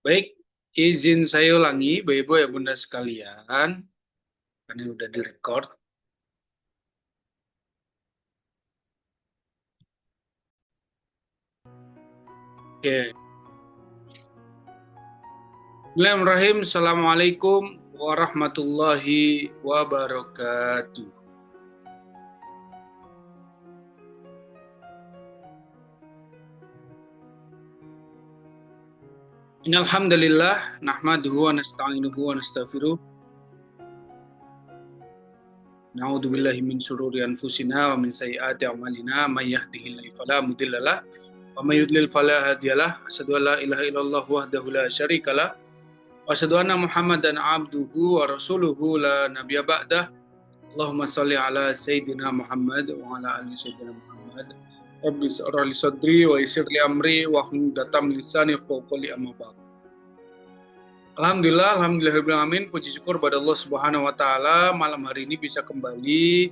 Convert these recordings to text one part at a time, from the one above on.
Baik, izin saya ulangi, Bapak Ibu ya Bunda sekalian, karena udah direcord. Oke, Bismillahirrahmanirrahim. Assalamualaikum warahmatullahi wabarakatuh. Innal hamdalillah nahmaduhu wa nasta'inuhu wa nastaghfiruh. Na'udzu billahi min syururi anfusina wa min sayyiati a'malina may yahdihillahu fala mudhillalah wa may yudlil fala hadiyalah. Asyhadu an la ilaha illallah wahdahu la syarikalah wa asyhadu anna Muhammadan abduhu wa rasuluhu la nabiyya ba'dah. Allahumma salli ala Sayyidina Muhammad wa ala ali Sayyidina Muhammad. Rabbi syrah li sadri wa yassir li amri wa hlul 'uqdatam min lisani yafqahu qawli amma ba'd. Alhamdulillahirabbil puji syukur pada Allah Subhanahu wa taala, malam hari ini bisa kembali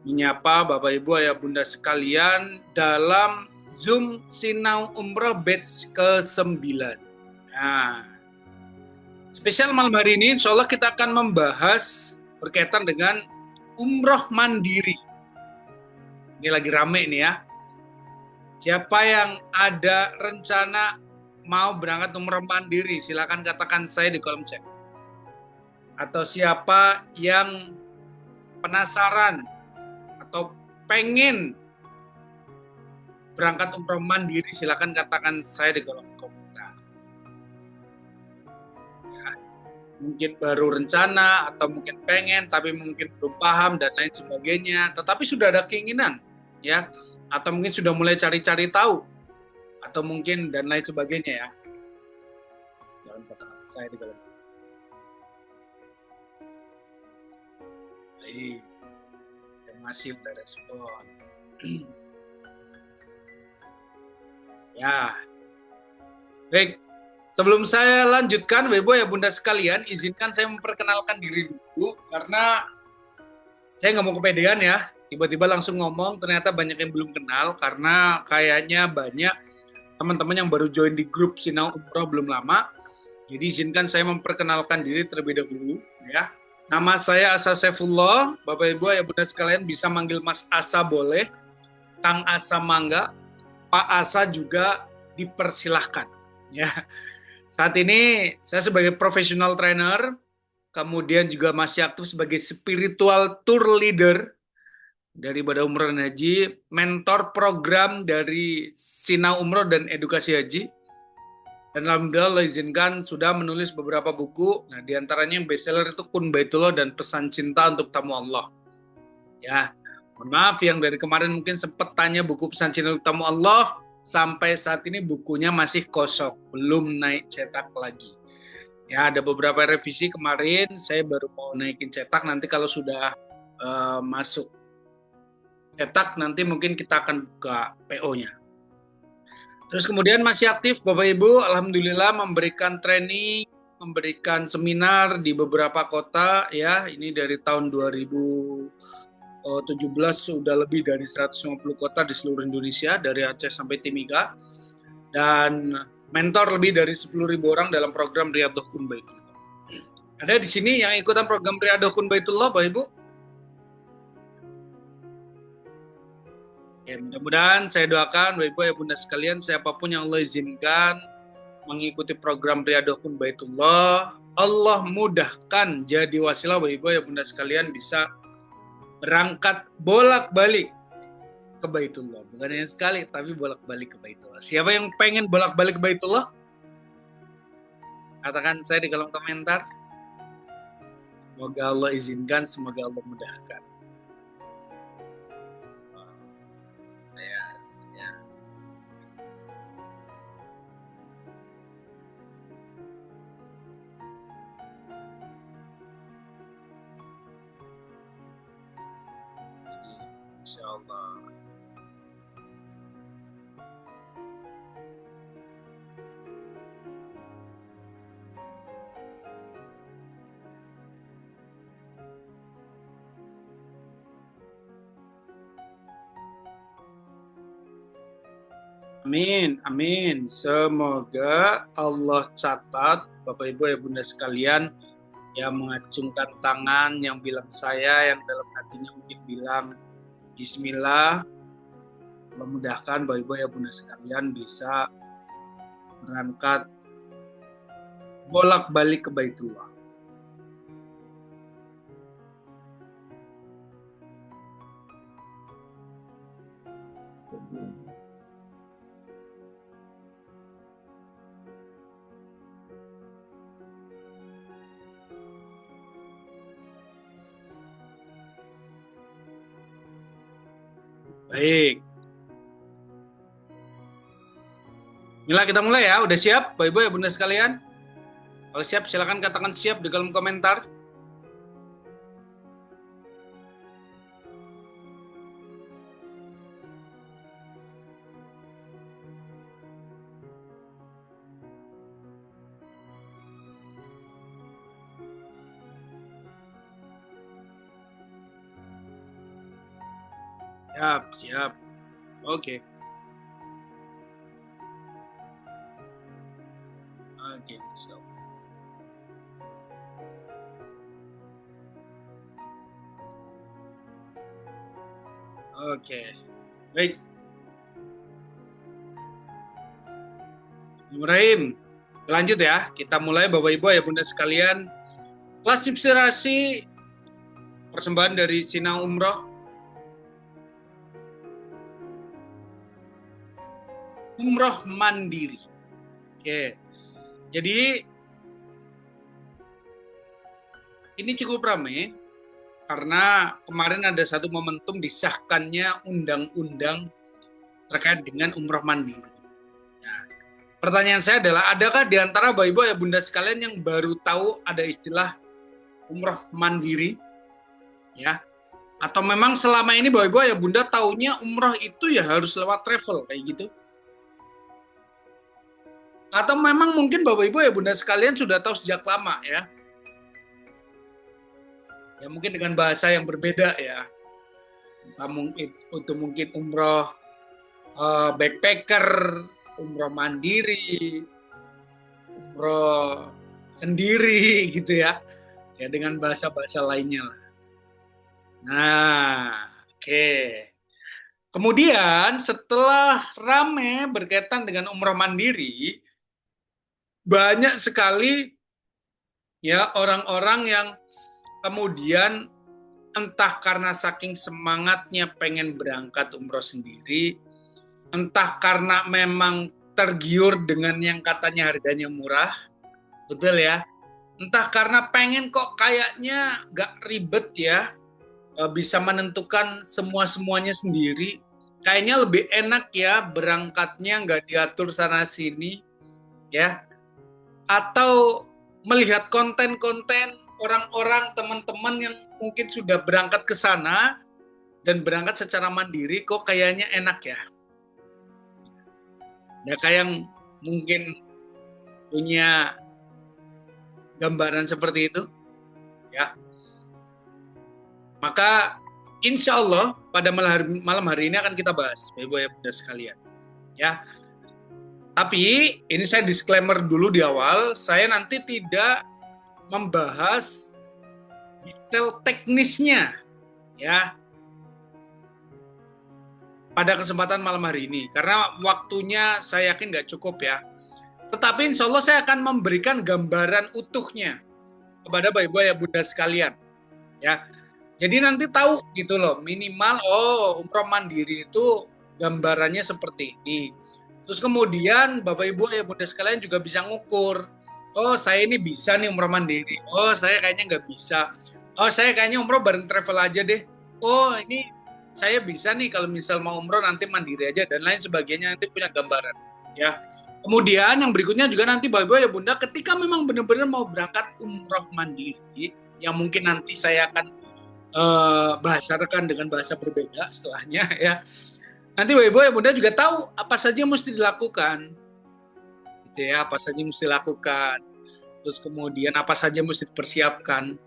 menyapa Bapak Ibu Ayah Bunda sekalian dalam Zoom Sinau Umroh batch ke-9. Nah, spesial malam hari ini insya Allah kita akan membahas berkaitan dengan umroh mandiri. Ini lagi rame nih ya. Siapa yang ada rencana mau berangkat umroh mandiri, silakan katakan saya di kolom chat. Atau siapa yang penasaran atau pengen berangkat umroh mandiri, silakan katakan saya di kolom komentar. Ya, mungkin baru rencana atau mungkin pengen tapi mungkin belum paham dan lain sebagainya, tetapi sudah ada keinginan, ya, atau mungkin sudah mulai cari-cari tahu, atau mungkin dan lain sebagainya ya. Jangan katakan saya di kolom. Baik, terima kasih sudah respon. Ya, baik. Sebelum saya lanjutkan, Ibu ya Bunda sekalian, izinkan saya memperkenalkan diri dulu karena saya nggak mau kepedean ya. Tiba-tiba langsung ngomong, ternyata banyak yang belum kenal karena kayaknya banyak teman-teman yang baru join di grup Sinau Umroh belum lama. Jadi izinkan saya memperkenalkan diri terlebih dahulu ya. Nama saya Asa Saifullah, Bapak Ibu ya Bunda sekalian bisa manggil Mas Asa boleh, Kang Asa mangga, Pak Asa juga dipersilahkan ya. Saat ini saya sebagai professional trainer, kemudian juga masih aktif sebagai spiritual tour leader dari Badan Umroh dan Haji, mentor program dari Sinau Umroh dan Edukasi Haji. Dan alhamdulillah Allah izinkan sudah menulis beberapa buku. Nah, diantaranya yang bestseller itu Kun Baitullah dan Pesan Cinta untuk Tamu Allah. Ya, mohon maaf yang dari kemarin mungkin sempat tanya buku Pesan Cinta untuk Tamu Allah, sampai saat ini bukunya masih kosong, belum naik cetak lagi. Ya, ada beberapa revisi kemarin, saya baru mau naikin cetak, nanti kalau sudah masuk cetak, nanti mungkin kita akan buka PO-nya. Terus kemudian masih aktif Bapak Ibu, Alhamdulillah memberikan training, memberikan seminar di beberapa kota ya, ini dari tahun 2017 sudah lebih dari 150 kota di seluruh Indonesia, dari Aceh sampai Timika, dan mentor lebih dari 10.000 orang dalam program Riyadhah Kun Baitullah. Ada di sini yang ikutan program Riyadhah Kun Baitullah Bapak Ibu? Ya, mudah-mudahan saya doakan Bapak Ibu ya Bunda sekalian, siapapun yang Allah izinkan mengikuti program Riyadhah Kun Baitullah, Allah mudahkan jadi wasilah Bapak Ibu ya Bunda sekalian bisa berangkat bolak-balik ke Baitullah. Bukan hanya sekali, tapi bolak-balik ke Baitullah. Siapa yang pengen bolak-balik ke Baitullah? Katakan saya di kolom komentar. Semoga Allah izinkan, semoga Allah mudahkan. Ya, ya. Insya Allah. Amin, amin. Semoga Allah catat Bapak Ibu ya Bunda sekalian yang mengacungkan tangan, yang bilang saya, yang dalam hatinya mungkin bilang Bismillah. Allah mudahkan Bapak Ibu ya Bunda sekalian bisa berangkat bolak-balik ke Baitullah. Baik. Inilah kita mulai ya. Udah siap Bapak Ibu ya Bunda sekalian? Kalau siap silakan katakan siap di kolom komentar. Siap, siap. Oke. Oke, siap. Oke. Baik. Ibrahim, lanjut ya. Kita mulai Bapak Ibu ya Bunda sekalian. Klasifikasi persembahan dari Sina Umroh. Umroh mandiri. Oke. Jadi ini cukup ramai karena kemarin ada satu momentum disahkannya undang-undang terkait dengan umroh mandiri. Nah, pertanyaan saya adalah, adakah di antara Bapak Ibu ya Bunda sekalian yang baru tahu ada istilah umroh mandiri? Ya. Atau memang selama ini Bapak Ibu ya Bunda taunya umroh itu ya harus lewat travel kayak gitu? Atau memang mungkin Bapak Ibu ya Bunda sekalian sudah tahu sejak lama ya? Ya mungkin dengan bahasa yang berbeda ya. Itu mungkin umroh backpacker, umroh mandiri, umroh sendiri gitu ya. Ya dengan bahasa-bahasa lainnya lah. Nah, oke. Kemudian setelah rame berkaitan dengan umroh mandiri, banyak sekali ya orang-orang yang kemudian entah karena saking semangatnya pengen berangkat umroh sendiri, entah karena memang tergiur dengan yang katanya harganya murah, betul ya, entah karena pengen kok kayaknya gak ribet ya, bisa menentukan semua-semuanya sendiri, kayaknya lebih enak ya berangkatnya nggak diatur sana sini ya, atau melihat konten-konten orang-orang teman-teman yang mungkin sudah berangkat ke sana dan berangkat secara mandiri kok kayaknya enak ya. Ya kayak yang mungkin punya gambaran seperti itu ya. Maka insya Allah pada malam hari ini akan kita bahas Ibu ya Bunda sekalian ya. Tapi ini saya disclaimer dulu di awal, saya nanti tidak membahas detail teknisnya ya pada kesempatan malam hari ini karena waktunya saya yakin nggak cukup ya. Tetapi insya Allah saya akan memberikan gambaran utuhnya kepada Bapak Ibu ya Bunda sekalian ya. Jadi nanti tahu gitu loh, minimal umroh mandiri itu gambarannya seperti ini. Terus kemudian Bapak Ibu ya Bunda sekalian juga bisa ngukur. Oh saya ini bisa nih umroh mandiri. Oh saya kayaknya nggak bisa. Oh saya kayaknya umroh bareng travel aja deh. Oh ini saya bisa nih kalau misal mau umroh nanti mandiri aja dan lain sebagainya, nanti punya gambaran ya. Kemudian yang berikutnya juga nanti Bapak Ibu ya Bunda ketika memang benar-benar mau berangkat umroh mandiri yang mungkin nanti saya akan bahasakan dengan bahasa berbeda setelahnya ya. Nanti Bapak Ibu ya Bunda juga tahu apa saja yang mesti dilakukan. Gitu ya, apa saja yang mesti dilakukan. Terus kemudian apa saja yang mesti dipersiapkan.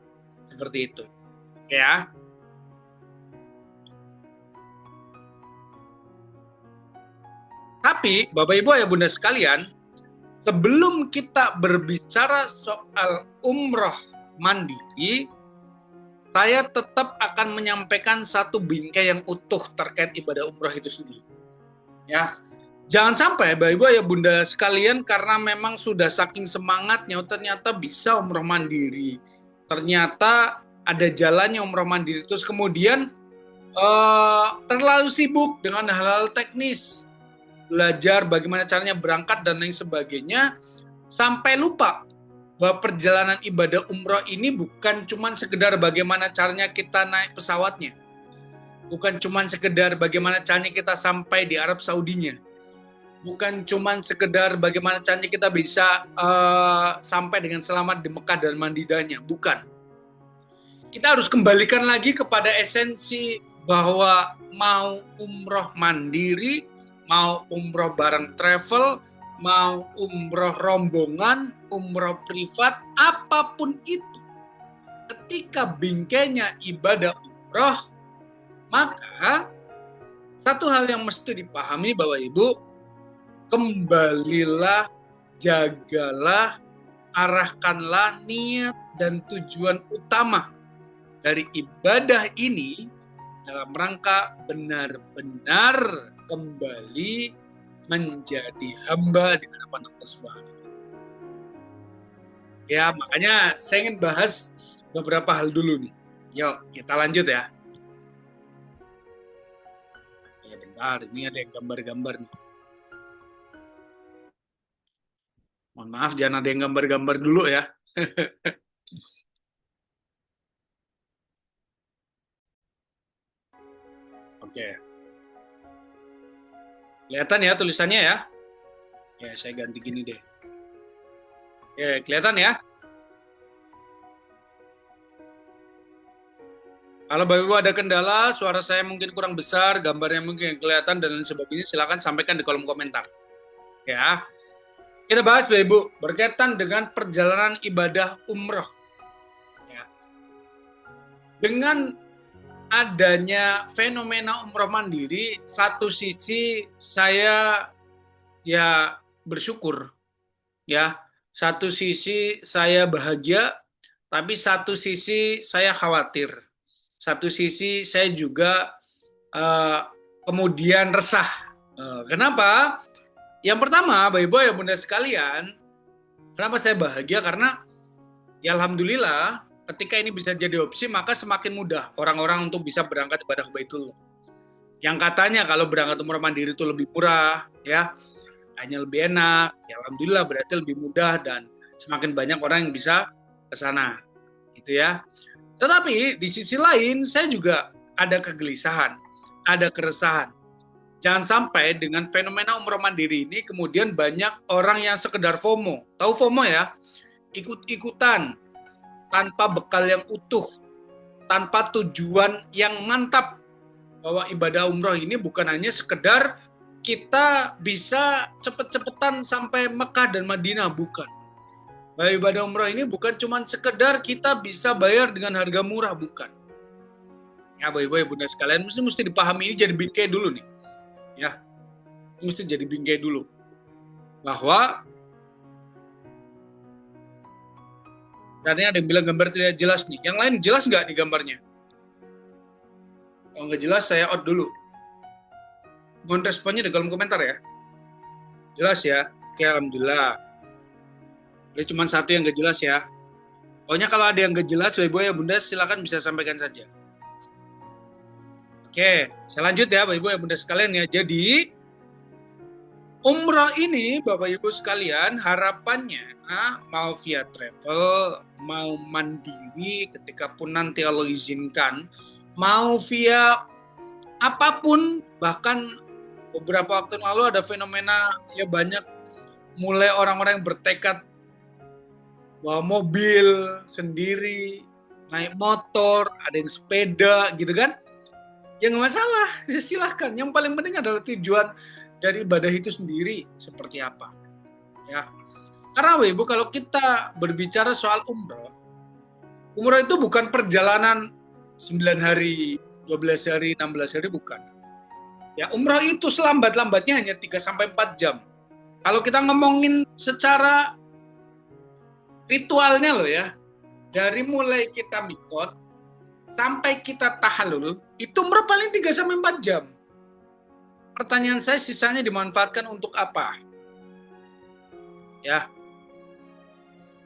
Seperti itu. Oke ya. Tapi Tetapi Bapak Ibu Ayah Bunda sekalian, sebelum kita berbicara soal umroh mandiri, saya tetap akan menyampaikan satu bingkai yang utuh terkait ibadah umroh itu sendiri. Ya, jangan sampai Bapak Ibu Ayah Bunda sekalian karena memang sudah saking semangatnya, ternyata bisa umroh mandiri. Ternyata ada jalannya umroh mandiri, terus kemudian terlalu sibuk dengan hal-hal teknis, belajar bagaimana caranya berangkat dan lain sebagainya, sampai lupa bahwa perjalanan ibadah umroh ini bukan cuma sekedar bagaimana caranya kita naik pesawatnya, bukan cuma sekedar bagaimana caranya kita sampai di Arab Saudinya, bukan cuma sekedar bagaimana caranya kita bisa sampai dengan selamat di Mekah dan Madinahnya, bukan. Kita harus kembalikan lagi kepada esensi bahwa mau umroh mandiri, mau umroh bareng travel, mau umroh rombongan, umroh privat, apapun itu, ketika bingkainya ibadah umroh, maka satu hal yang mesti dipahami Bapak Ibu, kembalilah, jagalah, arahkanlah niat dan tujuan utama dari ibadah ini dalam rangka benar-benar kembali menjadi hamba di hadapan Allah Subhanahu. Ya, makanya saya ingin bahas beberapa hal dulu nih. Yuk, kita lanjut ya. Ya, bentar, ini ada yang gambar-gambar nih. Mohon maaf, jangan ada yang gambar-gambar dulu ya. Oke. Kelihatan ya tulisannya ya? Ya, saya ganti gini deh. Oke, kelihatan ya? Kalau Bapak Ibu ada kendala, suara saya mungkin kurang besar, gambarnya mungkin kelihatan dan lain sebagainya, silakan sampaikan di kolom komentar. Ya. Kita bahas Bapak Ibu berkaitan dengan perjalanan ibadah umroh. Ya. Dengan adanya fenomena umroh mandiri, satu sisi saya ya bersyukur, ya, satu sisi saya bahagia, tapi satu sisi saya khawatir, satu sisi saya juga kemudian resah. Kenapa? Yang pertama, Bapak Ibu ya Bunda sekalian, kenapa saya bahagia? Karena ya alhamdulillah ketika ini bisa jadi opsi, maka semakin mudah orang-orang untuk bisa berangkat ibadah ke Baitullah. Yang katanya kalau berangkat umroh mandiri itu lebih murah, ya, hanya lebih enak, ya alhamdulillah berarti lebih mudah dan semakin banyak orang yang bisa ke sana, gitu ya. Tetapi di sisi lain saya juga ada kegelisahan, ada keresahan. Jangan sampai dengan fenomena umroh mandiri ini kemudian banyak orang yang sekedar FOMO. Tahu FOMO ya? Ikut-ikutan tanpa bekal yang utuh, tanpa tujuan yang mantap. Bahwa ibadah umroh ini bukan hanya sekedar kita bisa cepet-cepetan sampai Mekah dan Madinah, bukan. Bahwa ibadah umroh ini bukan cuma sekedar kita bisa bayar dengan harga murah, bukan. Ya Bapak Ibu Bunda sekalian, mesti dipahami, ini jadi bingkai dulu nih. Ya, mesti jadi bingkai dulu. Bahwa karena ada yang bilang gambar tidak jelas nih. Yang lain jelas nggak nih gambarnya? Kalau nggak jelas saya out dulu. Mohon responnya di kolom komentar ya. Jelas ya? Oke, alhamdulillah. Ini cuma satu yang nggak jelas ya. Pokoknya kalau ada yang nggak jelas, Bapak Ibu ya Bunda silakan bisa sampaikan saja. Oke, saya lanjut ya Bapak Ibu ya Bunda sekalian ya. Jadi umroh ini Bapak Ibu sekalian harapannya mau via travel, mau mandiri ketika pun nanti Allah izinkan, mau via apapun, bahkan beberapa waktu lalu ada fenomena ya banyak mulai orang-orang yang bertekad bawa mobil sendiri, naik motor, ada yang sepeda gitu kan. Ya nggak masalah, ya silahkan. Yang paling penting adalah tujuan dari ibadah itu sendiri seperti apa. Ya. Karena Ibu kalau kita berbicara soal umroh itu bukan perjalanan 9 hari, 12 hari, 16 hari, bukan. Ya, umroh itu selambat-lambatnya hanya 3 sampai 4 jam. Kalau kita ngomongin secara ritualnya loh ya, dari mulai kita mikot sampai kita tahallul, itu umroh paling 3 sampai 4 jam. Pertanyaan saya, sisanya dimanfaatkan untuk apa? Ya.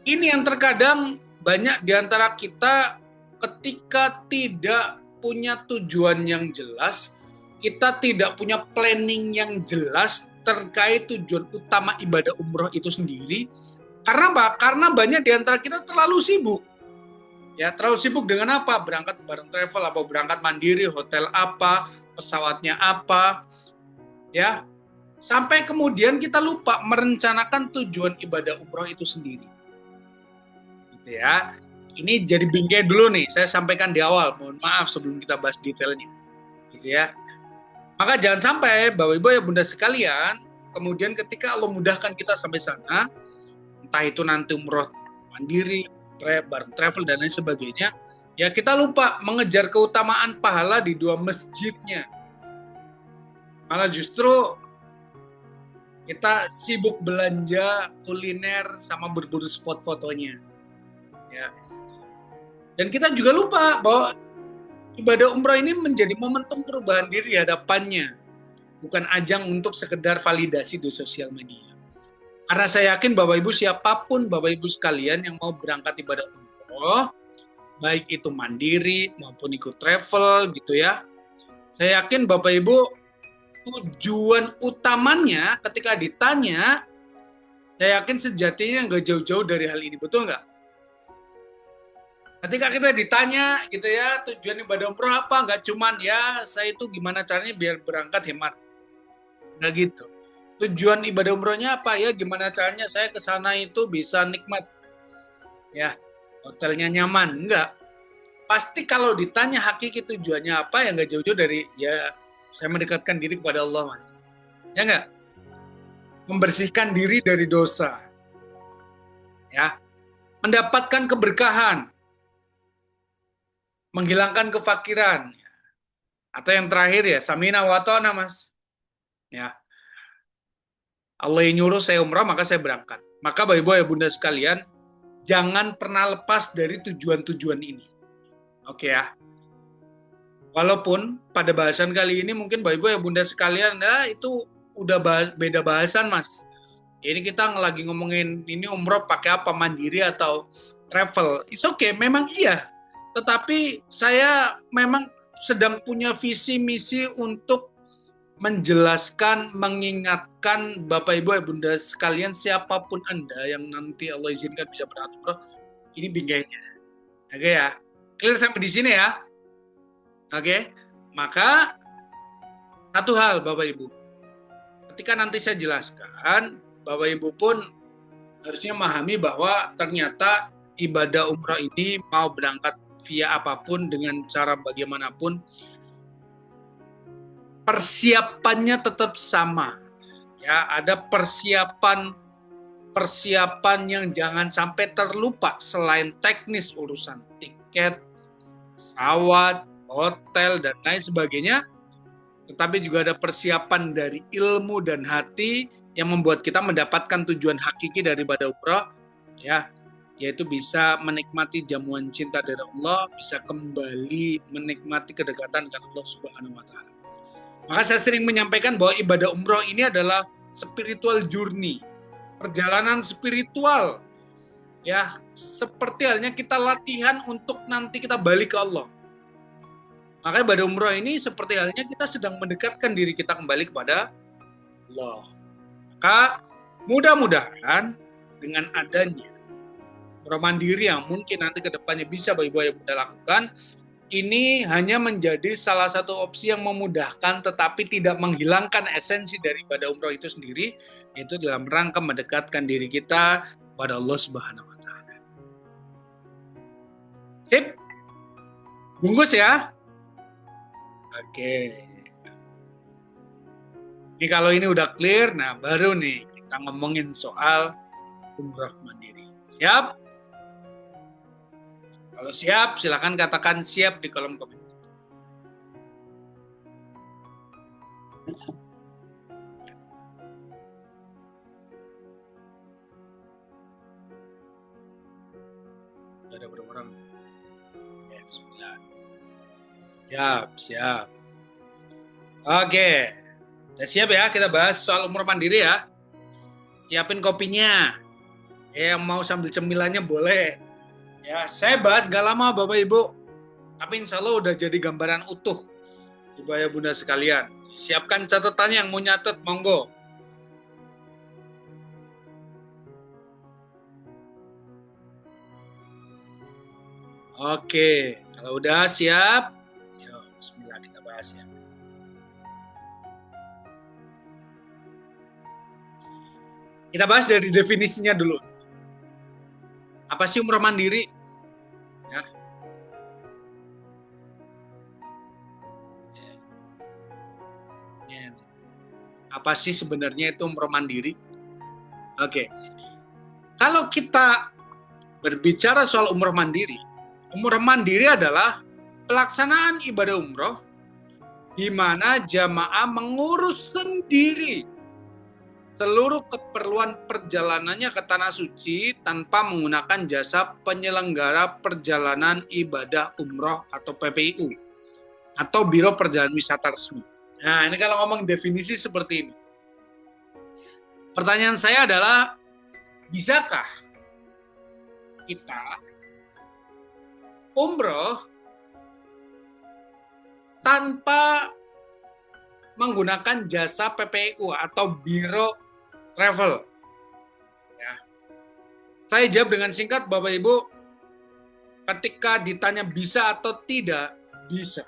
Ini yang terkadang banyak di antara kita ketika tidak punya tujuan yang jelas, kita tidak punya planning yang jelas terkait tujuan utama ibadah umroh itu sendiri. Karena apa? Karena banyak di antara kita terlalu sibuk. Ya, terlalu sibuk dengan apa? Berangkat bareng travel, apa berangkat mandiri, hotel apa, pesawatnya apa, ya. Sampai kemudian kita lupa merencanakan tujuan ibadah umroh itu sendiri. Gitu ya. Ini jadi bingkai dulu nih, saya sampaikan di awal, mohon maaf sebelum kita bahas detailnya. Gitu ya. Maka jangan sampai Bapak Ibu ya Bunda sekalian, kemudian ketika Allah mudahkan kita sampai sana, entah itu nanti umroh mandiri, bareng travel dan lain sebagainya, ya kita lupa mengejar keutamaan pahala di 2 masjidnya. Malah justru kita sibuk belanja kuliner sama berburu spot fotonya. Ya. Dan kita juga lupa bahwa ibadah umrah ini menjadi momentum perubahan diri di hadapannya, bukan ajang untuk sekedar validasi di sosial media. Karena saya yakin Bapak Ibu, siapapun Bapak Ibu sekalian yang mau berangkat ibadah umrah, baik itu mandiri maupun ikut travel gitu ya, saya yakin Bapak Ibu tujuan utamanya ketika ditanya, saya yakin sejatinya nggak jauh-jauh dari hal ini, betul nggak? Ketika kita ditanya gitu ya, tujuan ibadah umroh apa? Nggak cuman ya saya itu gimana caranya biar berangkat hemat. Nggak gitu. Tujuan ibadah umrohnya apa ya? Gimana caranya saya ke sana itu bisa nikmat. Ya, hotelnya nyaman. Enggak. Pasti kalau ditanya hakiki tujuannya apa ya nggak jauh-jauh dari ya saya mendekatkan diri kepada Allah, Mas. Ya nggak? Membersihkan diri dari dosa. Ya. Mendapatkan keberkahan. Menghilangkan kefakiran. Atau yang terakhir ya, samina wa ta'na, Mas. Ya. Allah yang nyuruh saya umrah, maka saya berangkat. Maka Bapak Ibu ya Bunda sekalian, jangan pernah lepas dari tujuan-tujuan ini. Oke ya. Walaupun pada bahasan kali ini mungkin Bapak Ibu ya Bunda sekalian, nah itu udah beda bahasan, Mas. Ini kita lagi ngomongin ini umroh pakai apa, mandiri atau travel. It's okay, memang iya. Tetapi saya memang sedang punya visi misi untuk menjelaskan, mengingatkan Bapak Ibu Bunda sekalian, siapapun Anda yang nanti Allah izinkan bisa berangkat umroh, ini bingkainya. Oke ya. Clear sampai di sini ya. Oke. Maka satu hal Bapak Ibu. Ketika nanti saya jelaskan, Bapak Ibu pun harusnya memahami bahwa ternyata ibadah umroh ini mau berangkat via apapun dengan cara bagaimanapun, persiapannya tetap sama. Ya, ada persiapan yang jangan sampai terlupa selain teknis urusan tiket, pesawat, hotel dan lain sebagainya, tetapi juga ada persiapan dari ilmu dan hati yang membuat kita mendapatkan tujuan hakiki dari ibadah umrah, ya, yaitu bisa menikmati jamuan cinta dari Allah, bisa kembali menikmati kedekatan dengan Allah Subhanahu wa Ta'ala. Maka saya sering menyampaikan bahwa ibadah umroh ini adalah spiritual journey, perjalanan spiritual. Ya, seperti halnya kita latihan untuk nanti kita balik ke Allah. Makanya ibadah umroh ini seperti halnya kita sedang mendekatkan diri kita kembali kepada Allah. Maka mudah-mudahan dengan adanya umroh mandiri yang mungkin nanti ke depannya bisa Bapak Ibu yang Bunda lakukan, ini hanya menjadi salah satu opsi yang memudahkan tetapi tidak menghilangkan esensi dari ibadah umroh itu sendiri, yaitu dalam rangka mendekatkan diri kita kepada Allah Subhanahu wa Ta'ala. Sip? Bungkus ya? Oke. Ini kalau ini udah clear, nah baru nih kita ngomongin soal umroh mandiri. Siap? Kalau siap, silakan katakan siap di kolom komentar. Ada berapa orang? Ya, 9. Siap, siap. Oke. Udah siap ya, kita bahas soal umroh mandiri ya. Siapin kopinya. Yang mau sambil cemilannya boleh. Ya, saya bahas gak lama Bapak Ibu. Tapi insya Allah udah jadi gambaran utuh. Ibu ayah bunda sekalian. Siapkan catatannya, yang mau nyatet, monggo. Oke, kalau udah siap, yuk bismillah kita bahas ya. Kita bahas dari definisinya dulu. Apa sih umroh mandiri? Ya. Apa sih sebenarnya itu umroh mandiri? Oke. Kalau kita berbicara soal umroh mandiri adalah pelaksanaan ibadah umroh di mana jamaah mengurus sendiri seluruh keperluan perjalanannya ke Tanah Suci tanpa menggunakan jasa penyelenggara perjalanan ibadah umroh atau PPIU atau Biro Perjalanan Wisata Resmi. Nah, ini kalau ngomong definisi seperti ini. Pertanyaan saya adalah, bisakah kita umroh tanpa menggunakan jasa PPIU atau Biro Travel? Ya. Saya jawab dengan singkat, Bapak Ibu. Ketika ditanya bisa atau tidak, bisa.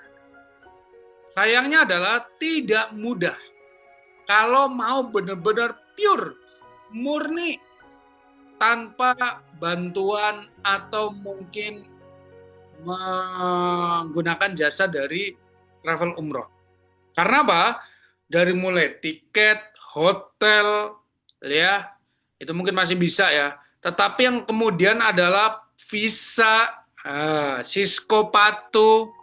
Sayangnya adalah tidak mudah. Kalau mau benar-benar pure, murni, tanpa bantuan atau mungkin menggunakan jasa dari travel umroh. Karena apa? Dari mulai tiket, hotel, ya, itu mungkin masih bisa ya. Tetapi yang kemudian adalah visa, siskopatu,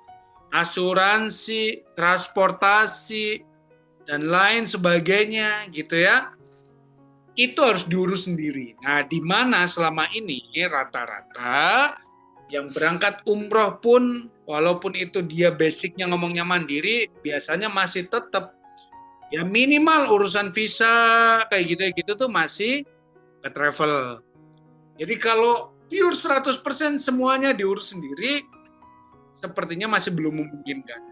asuransi, transportasi, dan lain sebagainya gitu ya. Itu harus diurus sendiri. Nah, di mana selama ini rata-rata yang berangkat umroh pun, walaupun itu dia basicnya ngomongnya mandiri, biasanya masih tetap ya minimal urusan visa kayak gitu tuh masih ke travel. Jadi kalau pure 100% semuanya diurus sendiri, sepertinya masih belum memungkinkan.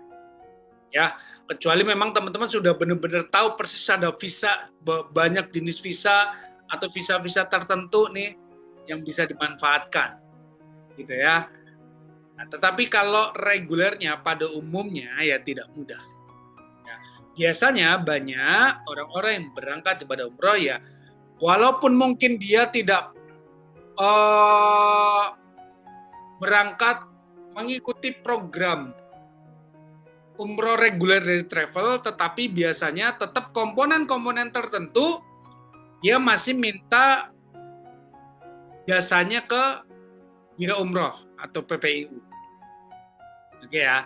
Ya, kecuali memang teman-teman sudah benar-benar tahu persis ada visa, banyak jenis visa atau visa-visa tertentu nih yang bisa dimanfaatkan. Gitu ya. Nah, tetapi kalau regulernya pada umumnya ya tidak mudah. Ya, biasanya banyak orang-orang yang berangkat ibadah umroh ya, walaupun mungkin dia tidak berangkat mengikuti program umroh reguler dari travel, tetapi biasanya tetap komponen-komponen tertentu dia masih minta jasanya ke Biro Umroh atau PPIU. Oke ya,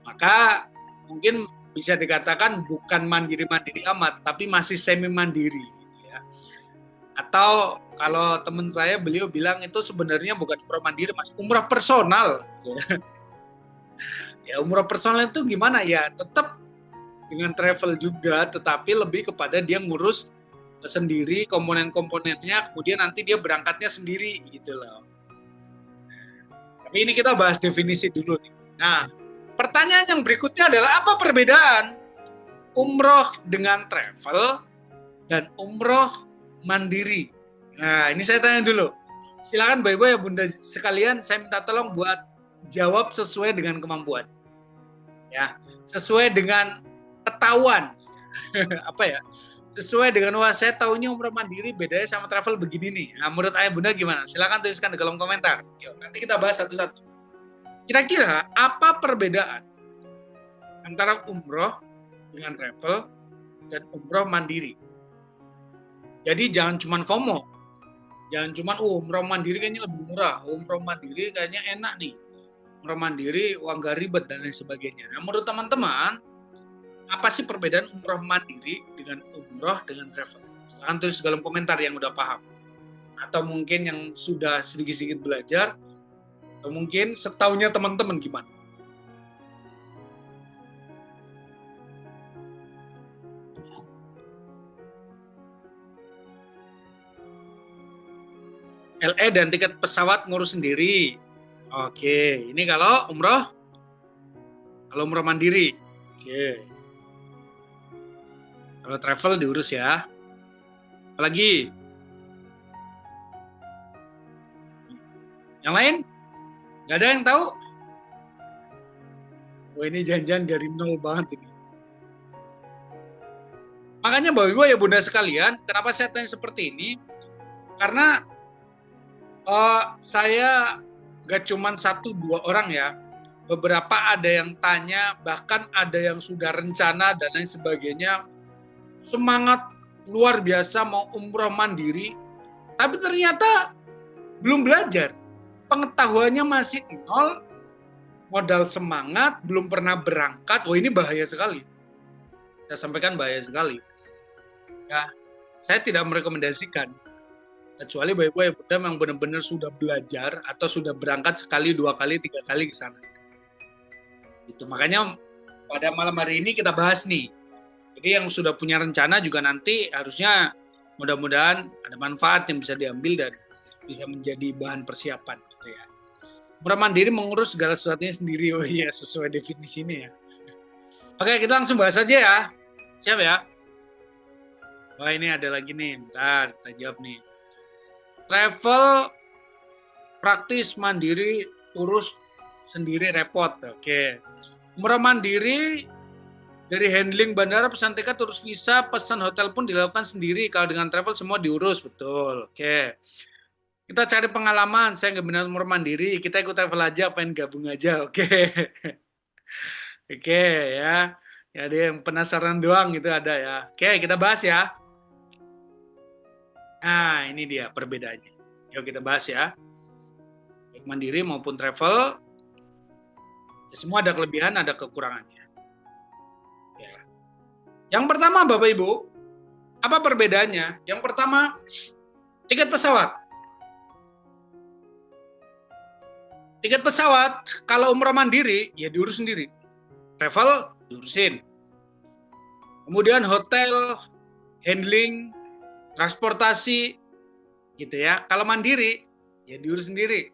maka mungkin bisa dikatakan bukan mandiri-mandiri amat, tapi masih semi-mandiri. Gitu ya. Atau kalau teman saya, beliau bilang itu sebenarnya bukan umroh mandiri, mas, umroh personal. Gitu ya. Ya, umroh personal itu gimana ya? Tetap dengan travel juga, tetapi lebih kepada dia ngurus sendiri komponen-komponennya, kemudian nanti dia berangkatnya sendiri gitu loh. Tapi ini kita bahas definisi dulu nih. Nah, pertanyaan yang berikutnya adalah apa perbedaan umroh dengan travel dan umroh mandiri? Nah, ini saya tanya dulu. Silakan Bapak Ibu ya Bunda sekalian, saya minta tolong buat jawab sesuai dengan kemampuan. Ya, sesuai dengan ketahuan. Apa ya? Sesuai dengan, wah saya tahunya umroh mandiri bedanya sama travel begini nih. Nah, menurut ayah bunda gimana? Silakan tuliskan di kolom komentar. Yuk, nanti kita bahas satu-satu. Kira-kira apa perbedaan antara umroh dengan travel dan umroh mandiri? Jadi jangan cuma FOMO. Jangan cuma umroh mandiri kayaknya lebih murah. Umroh mandiri kayaknya enak nih. Umroh mandiri uang gak ribet dan lain sebagainya. Nah, menurut teman-teman, Apa sih perbedaan umroh mandiri dengan umroh dengan travel? Silahkan tulis dalam komentar yang udah paham. Atau mungkin yang sudah sedikit-sedikit belajar, atau mungkin setaunya teman-teman gimana? LE dan tiket pesawat ngurus sendiri. Oke, ini kalau umroh mandiri. Oke. Kalau travel diurus ya. Apalagi? Yang lain? Gak ada yang tahu? Wah, ini janjian dari nol banget ini. Makanya Bapak Ibu ya Bunda sekalian, kenapa saya tanya seperti ini? Karena saya gak cuma 1-2 orang ya, beberapa ada yang tanya, bahkan ada yang sudah rencana dan lain sebagainya, semangat luar biasa mau umroh mandiri, tapi ternyata belum belajar, pengetahuannya masih nol, modal semangat, belum pernah berangkat. Wah, ini bahaya sekali. Saya sampaikan bahaya sekali. Ya, saya tidak merekomendasikan. Kecuali Bapak Ibu ya Bunda memang benar-benar sudah belajar atau sudah berangkat sekali, 2 kali, 3 kali ke sana. Itu makanya pada malam hari ini kita bahas nih. Jadi yang sudah punya rencana juga nanti harusnya mudah-mudahan ada manfaat yang bisa diambil dan bisa menjadi bahan persiapan gitu ya. Umroh mandiri mengurus segala sesuatunya sendiri. Oh iya, sesuai definisi ini ya. Oke, kita langsung bahas aja ya. Siap ya? Wah, ini ada lagi nih. Bentar, kita jawab nih. Travel praktis mandiri, urus sendiri repot. Oke. Umroh mandiri dari handling bandara, pesan tiket, urus visa, pesan hotel pun dilakukan sendiri. Kalau dengan travel semua diurus, betul. Oke. Kita cari pengalaman. Saya nggak benar umroh mandiri. Kita ikut travel aja, pengen gabung aja. Oke. Oke ya. Ya ada yang penasaran doang gitu ada ya. Oke, kita bahas ya. Nah, ini dia perbedaannya. Yuk kita bahas ya. Baik mandiri maupun travel, ya semua ada kelebihan, ada kekurangannya. Ya. Yang pertama, Bapak Ibu, apa perbedaannya? Yang pertama, tiket pesawat. Tiket pesawat, kalau umroh mandiri, ya diurus sendiri. Travel, diurusin. Kemudian hotel, handling, transportasi, gitu ya. Kalau mandiri, ya diurus sendiri.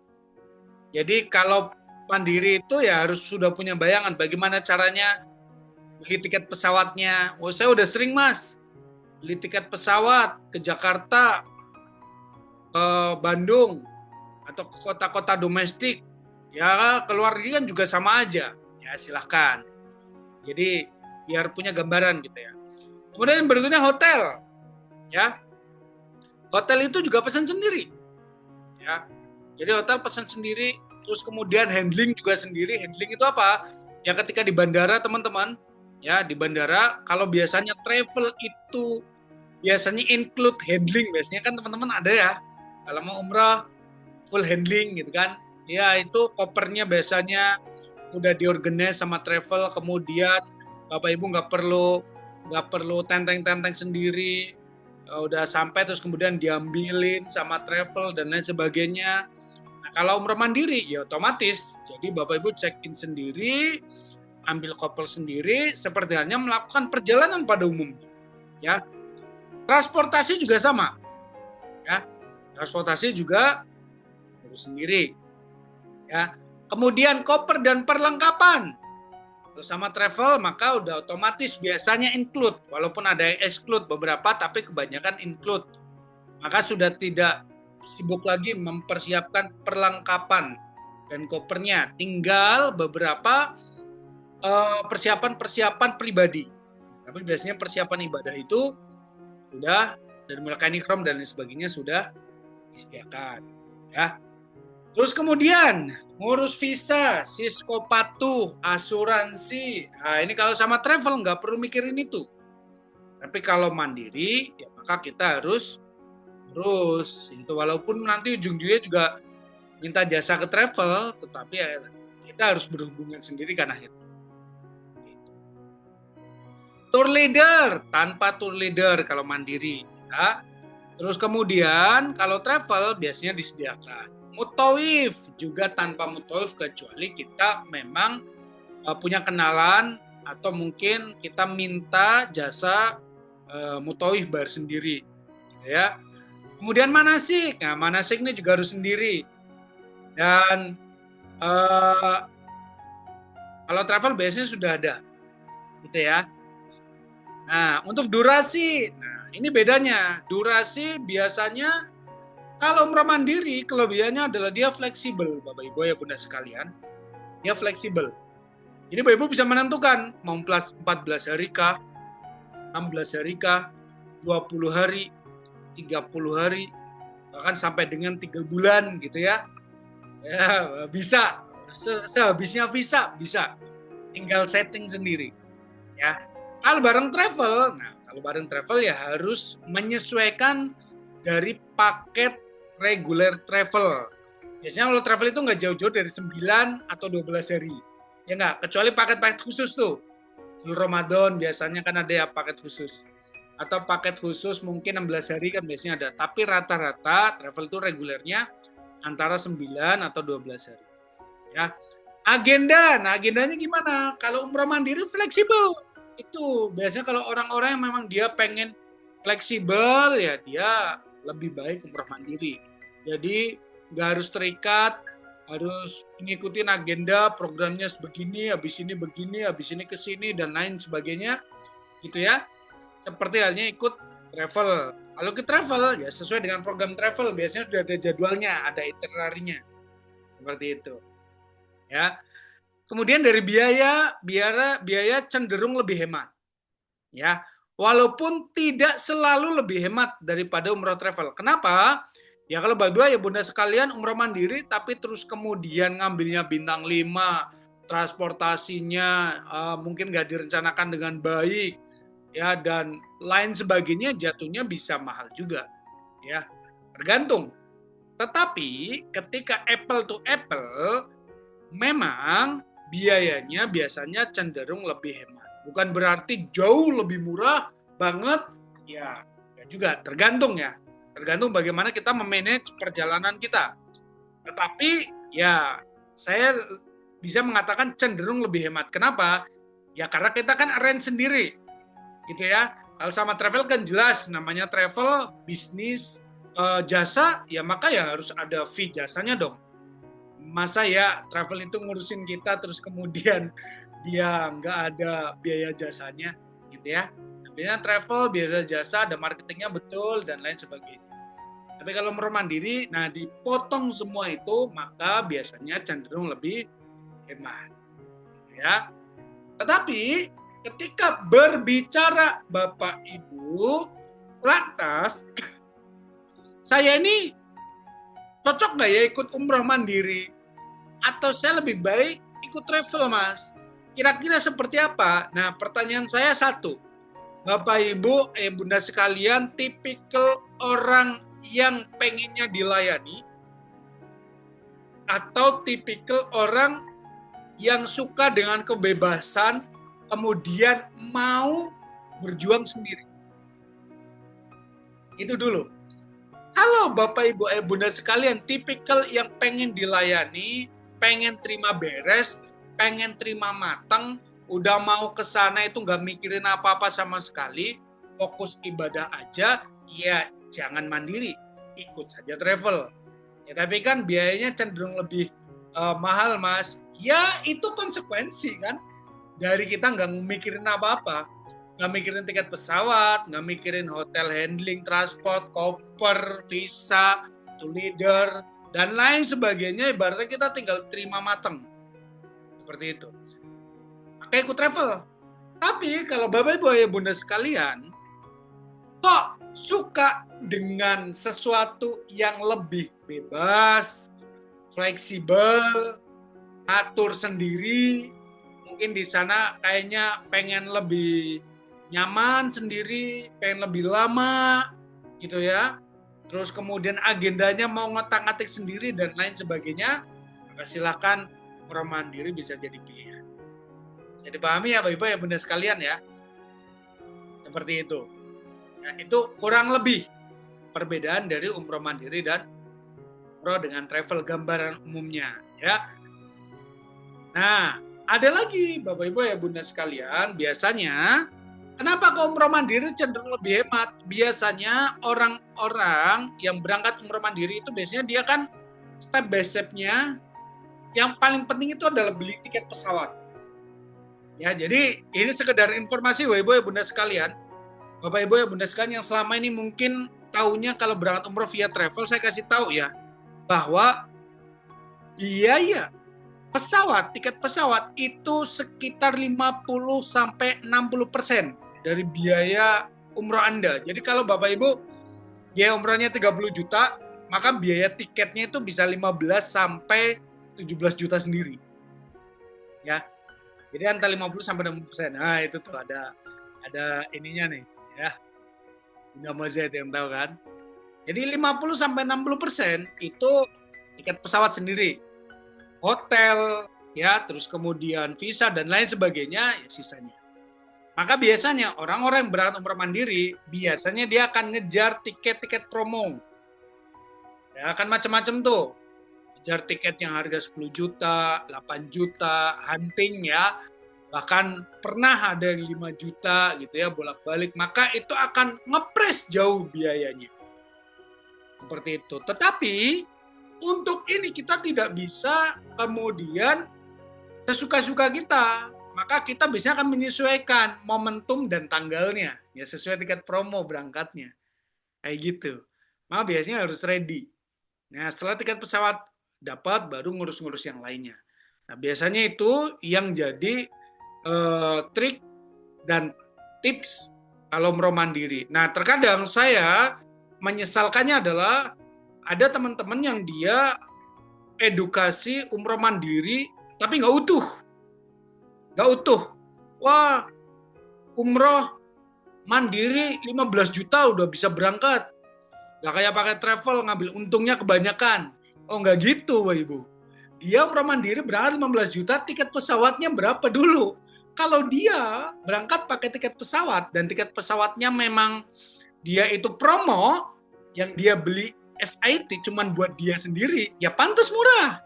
Jadi kalau mandiri itu ya harus sudah punya bayangan bagaimana caranya beli tiket pesawatnya. Oh, saya udah sering Mas beli tiket pesawat ke Jakarta, ke Bandung, atau ke kota-kota domestik. Ya keluar negeri kan juga sama aja. Ya silahkan. Jadi biar punya gambaran gitu ya. Kemudian yang berikutnya hotel. Ya, hotel itu juga pesan sendiri. Ya, jadi hotel pesan sendiri. Terus kemudian handling juga sendiri. Handling itu apa? Ya ketika di bandara teman-teman, ya di bandara kalau biasanya travel itu biasanya include handling, biasanya kan teman-teman ada ya. Kalau mau umrah full handling gitu kan. Ya itu kopernya biasanya udah diorganize sama travel, kemudian Bapak Ibu nggak perlu tenteng-tenteng sendiri. Udah sampai terus kemudian diambilin sama travel dan lain sebagainya. Nah, kalau umroh mandiri ya otomatis. Jadi Bapak Ibu check-in sendiri, ambil koper sendiri, seperti halnya melakukan perjalanan pada umumnya. Ya. Transportasi juga sama. Ya. Transportasi juga urus sendiri. Ya. Kemudian koper dan perlengkapan. Sama travel maka udah otomatis biasanya include, walaupun ada yang exclude beberapa tapi kebanyakan include. Maka sudah tidak sibuk lagi mempersiapkan perlengkapan dan kopernya, tinggal beberapa persiapan pribadi. Tapi biasanya persiapan ibadah itu sudah, dari mulai ikhram dan lain sebagainya sudah disediakan ya. Terus kemudian ngurus visa, siskopatu, asuransi. Nah ini kalau sama travel nggak perlu mikirin itu. Tapi kalau mandiri, ya maka kita harus terus itu walaupun nanti ujung-ujungnya juga minta jasa ke travel, tetapi ya kita harus berhubungan sendiri karena itu. Tour leader, tanpa tour leader kalau mandiri. Ya. Terus kemudian kalau travel biasanya disediakan. Mutawif juga tanpa mutawif kecuali kita memang punya kenalan atau mungkin kita minta jasa mutawif bayar sendiri. Gitu ya. Kemudian manasik, nah manasik ini juga harus sendiri. Dan kalau travel biasanya sudah ada, gitu ya. Nah, untuk durasi, nah ini bedanya. Durasi biasanya kalau umrah mandiri, kelebihannya adalah dia fleksibel, Bapak Ibu ya Bunda sekalian. Dia fleksibel. Jadi Bapak Ibu bisa menentukan mau 14 hari kah, 16 hari kah, 20 hari, 30 hari, bahkan sampai dengan 3 bulan gitu ya. Ya, bisa. Sehabisnya visa, bisa. Tinggal setting sendiri. Ya. Kalau bareng travel ya harus menyesuaikan dari paket regular travel. Biasanya kalau travel itu nggak jauh-jauh dari 9 atau 12 hari. Ya nggak, kecuali paket-paket khusus tuh. Ramadan biasanya kan ada ya paket khusus. Atau paket khusus mungkin 16 hari kan biasanya ada. Tapi rata-rata travel itu regulernya antara 9 atau 12 hari. Ya. Agendanya gimana? Kalau umrah mandiri fleksibel. Itu biasanya kalau orang-orang yang memang dia pengen fleksibel ya dia lebih baik umrah mandiri. Jadi nggak harus terikat, harus ngikutin agenda programnya sebegini, habis ini begini, habis ini ke sini dan lain sebagainya, gitu ya. Seperti halnya ikut travel. Kalau ke travel ya sesuai dengan program travel biasanya sudah ada jadwalnya, ada itinerarinya, seperti itu. Ya. Kemudian dari biaya cenderung lebih hemat. Ya, walaupun tidak selalu lebih hemat daripada umroh travel. Kenapa? Ya kalau berdua ya Bunda sekalian umroh mandiri tapi terus kemudian ngambilnya bintang 5, transportasinya mungkin nggak direncanakan dengan baik ya dan lain sebagainya jatuhnya bisa mahal juga. Ya, tergantung. Tetapi ketika apple to apple memang biayanya biasanya cenderung lebih hemat. Bukan berarti jauh lebih murah banget, ya juga tergantung ya. Tergantung bagaimana kita memanage perjalanan kita. Tetapi ya saya bisa mengatakan cenderung lebih hemat. Kenapa? Ya karena kita kan arrange sendiri, gitu ya. Kalau sama travel kan jelas namanya travel, bisnis, jasa, ya maka ya harus ada fee jasanya dong. Masa ya travel itu ngurusin kita terus kemudian dia nggak ada biaya jasanya gitu ya. Biasanya travel, biaya jasa, ada marketingnya betul dan lain sebagainya. Tapi kalau umroh mandiri, nah dipotong semua itu maka biasanya cenderung lebih hemat. Ya. Tetapi ketika berbicara Bapak Ibu, lantas saya ini cocok nggak ya ikut umroh mandiri? Atau saya lebih baik ikut travel, Mas? Kira-kira seperti apa? Nah, pertanyaan saya satu. Bapak, Ibu, Bunda sekalian, tipikal orang yang pengennya dilayani atau tipikal orang yang suka dengan kebebasan, kemudian mau berjuang sendiri? Itu dulu. Halo Bapak, Ibu, Bunda sekalian, tipikal yang pengen dilayani, pengen terima beres, pengen terima matang, udah mau ke sana itu nggak mikirin apa-apa sama sekali, fokus ibadah aja, ya jangan mandiri, ikut saja travel. Ya tapi kan biayanya cenderung lebih mahal, Mas. Ya itu konsekuensi kan, dari kita nggak mikirin apa-apa. Nggak mikirin tiket pesawat, nggak mikirin hotel handling, transport, koper, visa, to leader, dan lain sebagainya. Ibaratnya kita tinggal terima mateng. Seperti itu. Maka ikut travel. Tapi kalau Bapak Ibu Ayah Bunda sekalian, kok suka dengan sesuatu yang lebih bebas, fleksibel, atur sendiri, mungkin di sana kayaknya pengen lebih nyaman sendiri, pengen lebih lama gitu ya. Terus kemudian agendanya mau ngotak-ngatik sendiri dan lain sebagainya, maka silakan umroh mandiri bisa jadi pilihan. Bisa dipahami ya Bapak Ibu ya Bunda sekalian ya. Seperti itu. Ya, itu kurang lebih perbedaan dari umroh mandiri dan umroh dengan travel, gambaran umumnya. Ya. Nah, ada lagi Bapak Ibu ya Bunda sekalian, biasanya kenapa ke umroh mandiri cenderung lebih hemat? Biasanya orang-orang yang berangkat umroh mandiri itu biasanya dia kan step by step-nya yang paling penting itu adalah beli tiket pesawat. Ya, jadi ini sekedar informasi Bapak Ibu ya Bunda sekalian. Bapak Ibu ya Bunda sekalian yang selama ini mungkin taunya kalau berangkat umroh via travel, saya kasih tahu ya bahwa biaya pesawat, tiket pesawat itu sekitar 50 sampai 60% dari biaya umroh Anda. Jadi kalau Bapak Ibu biaya umrohnya 30 juta, maka biaya tiketnya itu bisa 15 sampai 17 juta sendiri. Ya. Jadi antara 50 sampai 60%. Nah, itu tuh ada ininya nih, ya. Bunda Z yang tahu kan. Jadi 50 sampai 60% itu tiket pesawat sendiri. Hotel, ya, terus kemudian visa dan lain sebagainya, ya sisanya. Maka biasanya orang-orang yang berangkat umroh mandiri, biasanya dia akan ngejar tiket-tiket promo. Ya, akan macam-macam tuh. Ngejar tiket yang harga 10 juta, 8 juta, hunting ya. Bahkan pernah ada yang 5 juta gitu ya, bolak-balik. Maka itu akan ngepres jauh biayanya. Seperti itu. Tetapi untuk ini kita tidak bisa kemudian sesuka-suka kita. Maka kita biasanya akan menyesuaikan momentum dan tanggalnya. Ya sesuai tiket promo berangkatnya. Kayak gitu. Maka biasanya harus ready. Nah setelah tiket pesawat dapat, baru ngurus-ngurus yang lainnya. Nah biasanya itu yang jadi trik dan tips kalau umroh mandiri. Nah terkadang saya menyesalkannya adalah ada teman-teman yang dia edukasi umroh mandiri tapi nggak utuh. Nggak utuh. Wah, umroh mandiri 15 juta udah bisa berangkat. Nggak kayak pakai travel ngambil untungnya kebanyakan. Oh nggak gitu Bapak Ibu. Dia umroh mandiri berangkat 15 juta, tiket pesawatnya berapa dulu? Kalau dia berangkat pakai tiket pesawat dan tiket pesawatnya memang dia itu promo, yang dia beli FIT cuman buat dia sendiri, ya pantas murah.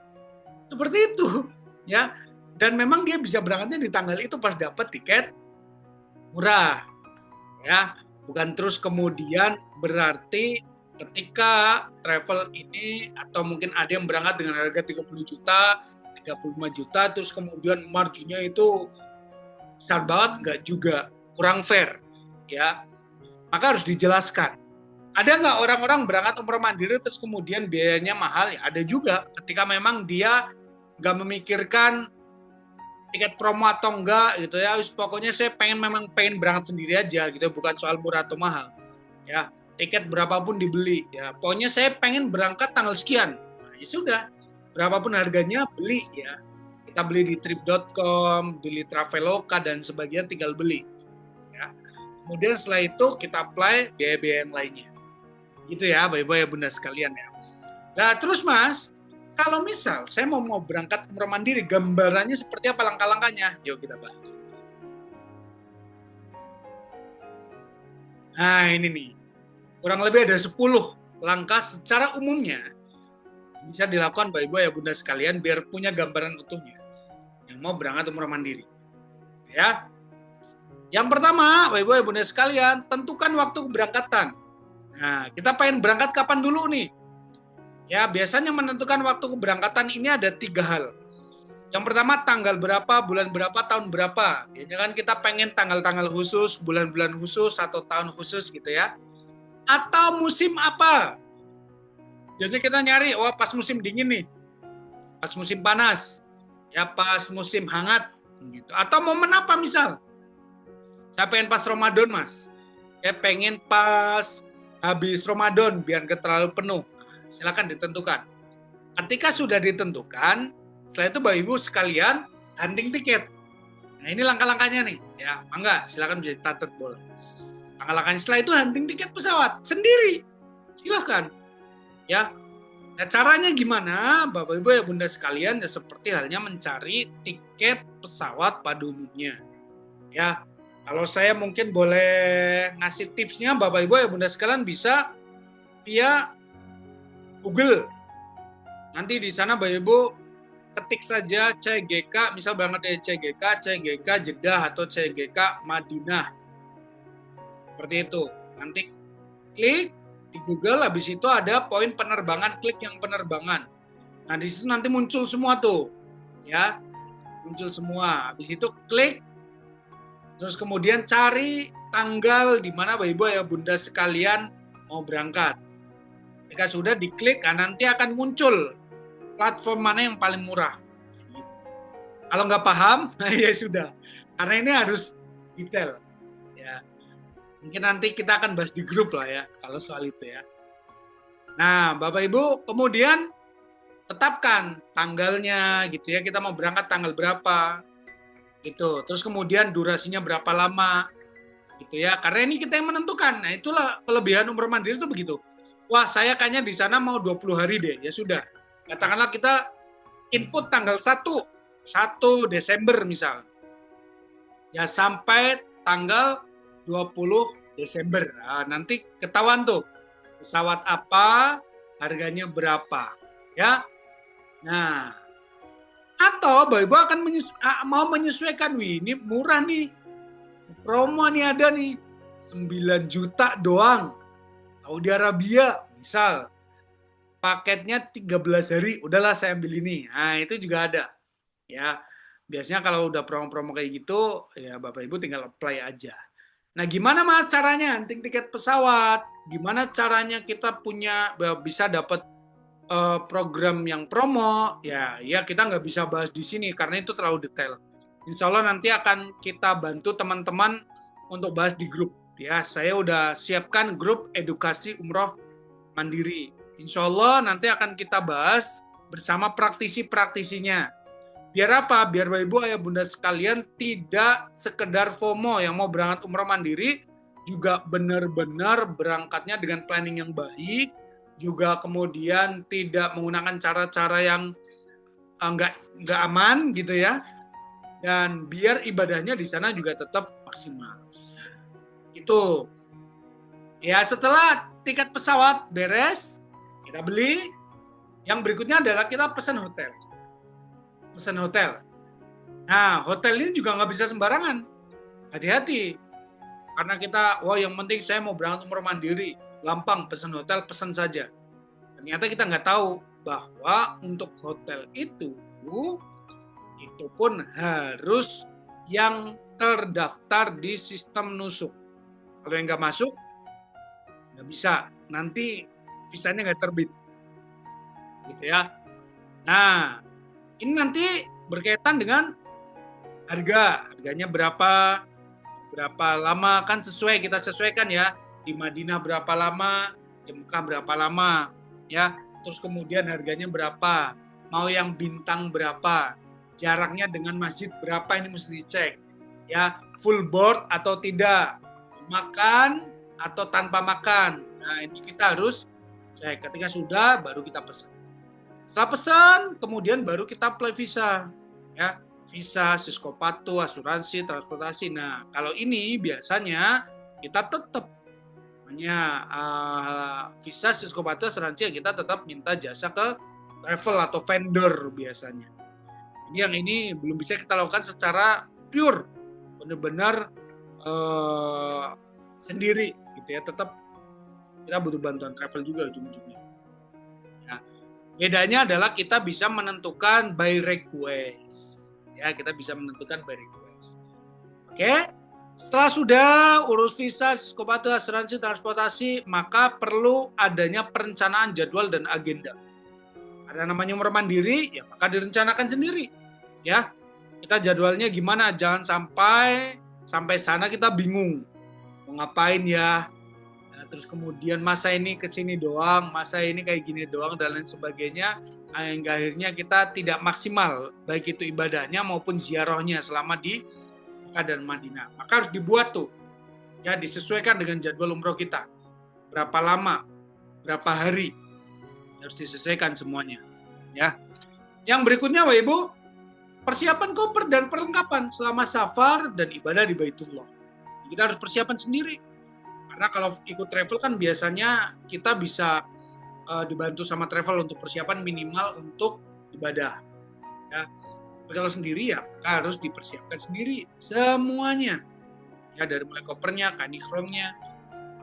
Seperti itu, ya. Dan memang dia bisa berangkatnya di tanggal itu pas dapat tiket murah. Ya, bukan terus kemudian berarti ketika travel ini atau mungkin ada yang berangkat dengan harga 30 juta, 35 juta terus kemudian marginnya itu besar banget, enggak juga, kurang fair, ya. Maka harus dijelaskan. Ada nggak orang-orang berangkat umroh mandiri terus kemudian biayanya mahal? Ya, ada juga. Ketika memang dia nggak memikirkan tiket promo atau enggak gitu ya. Pokoknya saya memang pengen berangkat sendiri aja gitu, bukan soal murah atau mahal. Ya, tiket berapapun dibeli. Ya, pokoknya saya pengen berangkat tanggal sekian. Nah, ya sudah, berapapun harganya beli ya. Kita beli di trip.com, beli Traveloka dan sebagainya tinggal beli. Ya. Kemudian setelah itu kita apply biaya-biaya yang lainnya. Gitu ya, Bapak Ibu ya Bunda sekalian ya. Nah, terus Mas, kalau misal saya mau berangkat umroh mandiri, gambarannya seperti apa langkah-langkahnya? Yuk kita bahas. Nah, ini nih. Kurang lebih ada 10 langkah secara umumnya bisa dilakukan Bapak Ibu ya Bunda sekalian biar punya gambaran utuhnya yang mau berangkat umroh mandiri. Ya. Yang pertama, Bapak Ibu ya Bunda sekalian, tentukan waktu keberangkatan. Nah, kita pengen berangkat kapan dulu nih? Ya, biasanya menentukan waktu keberangkatan ini ada 3 hal. Yang pertama, tanggal berapa, bulan berapa, tahun berapa. Biasanya kan kita pengen tanggal-tanggal khusus, bulan-bulan khusus, atau tahun khusus gitu ya. Atau musim apa. Biasanya kita nyari, wah pas musim dingin nih. Pas musim panas. Ya, pas musim hangat. Gitu. Atau momen apa misal. Saya pengen pas Ramadan, Mas. Saya pengen pas habis Ramadan biar nggak terlalu penuh. Silakan ditentukan. Ketika sudah ditentukan, setelah itu Bapak Ibu sekalian hunting tiket. Nah ini langkah-langkahnya nih, ya mangga silakan bisa catat boleh. Langkah-langkahnya setelah itu hunting tiket pesawat sendiri, silakan. Ya, nah caranya gimana, Bapak Ibu ya Bunda sekalian? Ya seperti halnya mencari tiket pesawat pada umumnya. Ya, Kalau saya mungkin boleh ngasih tipsnya, Bapak Ibu ya Bunda sekalian, bisa via Google. Nanti di sana Bapak Ibu ketik saja CGK, misal berangkat dari CGK Jeddah atau CGK Madinah. Seperti itu. Nanti klik di Google, habis itu ada poin penerbangan, klik yang penerbangan. Nah, di situ nanti muncul semua tuh. Ya. Muncul semua. Habis itu klik, terus kemudian cari tanggal di mana Bapak Ibu ya Bunda sekalian mau berangkat. Jika sudah diklik, nanti akan muncul platform mana yang paling murah. Kalau nggak paham, ya sudah. Karena ini harus detail. Ya. Mungkin nanti kita akan bahas di grup lah ya, kalau soal itu ya. Nah, Bapak Ibu, kemudian tetapkan tanggalnya gitu ya, kita mau berangkat tanggal berapa gitu. Terus kemudian durasinya berapa lama gitu ya, karena ini kita yang menentukan. Nah, itulah kelebihan umroh mandiri itu begitu. Wah, saya kayaknya di sana mau 20 hari deh. Ya sudah, katakanlah kita input tanggal 1 Desember misal, ya sampai tanggal 20 Desember. Nah, nanti ketahuan tuh pesawat apa, harganya berapa, ya. Nah, atau Bapak Ibu akan mau menyesuaikan, wih ini murah nih, promo nih ada nih, 9 juta doang, Saudi Arabia, misal, paketnya 13 hari, udahlah saya ambil ini. Nah, itu juga ada, ya. Biasanya kalau udah promo-promo kayak gitu, ya Bapak Ibu tinggal apply aja. Nah, gimana Mas caranya hunting tiket pesawat? Gimana caranya kita bisa dapat program yang promo? Ya kita nggak bisa bahas di sini karena itu terlalu detail. Insya Allah nanti akan kita bantu teman-teman untuk bahas di grup. Ya, saya udah siapkan grup edukasi umroh mandiri. Insya Allah nanti akan kita bahas bersama praktisi-praktisinya. Biar apa? Biar Bapak Ibu Ayah Bunda sekalian tidak sekedar FOMO yang mau berangkat umroh mandiri, juga benar-benar berangkatnya dengan planning yang baik, juga kemudian tidak menggunakan cara-cara yang nggak aman gitu ya, dan biar ibadahnya di sana juga tetap maksimal. Itu. Ya, setelah tiket pesawat beres, kita beli. Yang berikutnya adalah kita pesan hotel. Nah, hotel ini juga nggak bisa sembarangan. Hati-hati. Karena kita, yang penting saya mau berangkat umroh mandiri. Gampang, pesan hotel, pesan saja. Ternyata kita nggak tahu bahwa untuk hotel itu pun harus yang terdaftar di sistem nusuk. Kalau yang nggak masuk, nggak bisa. Nanti visanya nggak terbit. Gitu ya. Nah, ini nanti berkaitan dengan harganya berapa lama, kan kita sesuaikan ya. Di Madinah berapa lama, di Mekah berapa lama, ya. Terus kemudian harganya berapa, mau yang bintang berapa, jaraknya dengan masjid berapa, ini mesti dicek. Ya, full board atau tidak, makan atau tanpa makan. Nah, ini kita harus cek. Ketika sudah, baru kita pesan. Setelah pesan, kemudian baru kita apply visa, ya, visa, Siskopatu, asuransi, transportasi. Nah, kalau ini biasanya kita tetap visa, Siskopatu, asuransi, ya kita tetap minta jasa ke travel atau vendor biasanya. Yang ini belum bisa kita lakukan secara pure, benar-benar sendiri, gitu ya. Tetap kita butuh bantuan travel juga ujung-ujungnya. Bedanya adalah kita bisa menentukan by request. Ya, kita bisa menentukan by request. Oke. Setelah sudah urus visa, Siskopatu, asuransi, transportasi, maka perlu adanya perencanaan jadwal dan agenda. Ada namanya umroh mandiri, ya maka direncanakan sendiri. Ya. Kita jadwalnya gimana? Jangan sampai sana kita bingung. Mau ngapain ya? Terus kemudian masa ini kesini doang, masa ini kayak gini doang, dan lain sebagainya, hingga akhirnya kita tidak maksimal, baik itu ibadahnya maupun ziarahnya selama di Mekah dan Madinah. Maka harus dibuat tuh, ya disesuaikan dengan jadwal umroh kita. Berapa lama, berapa hari, harus disesuaikan semuanya. Ya. Yang berikutnya, Bapak Ibu, persiapan koper dan perlengkapan selama safar dan ibadah di Baitullah. Kita harus persiapan sendiri. Karena kalau ikut travel kan biasanya kita bisa dibantu sama travel untuk persiapan minimal untuk ibadah. Ya. Tapi kalau sendiri ya harus dipersiapkan sendiri semuanya. Ya, dari mulai kopernya, kain ikhramnya,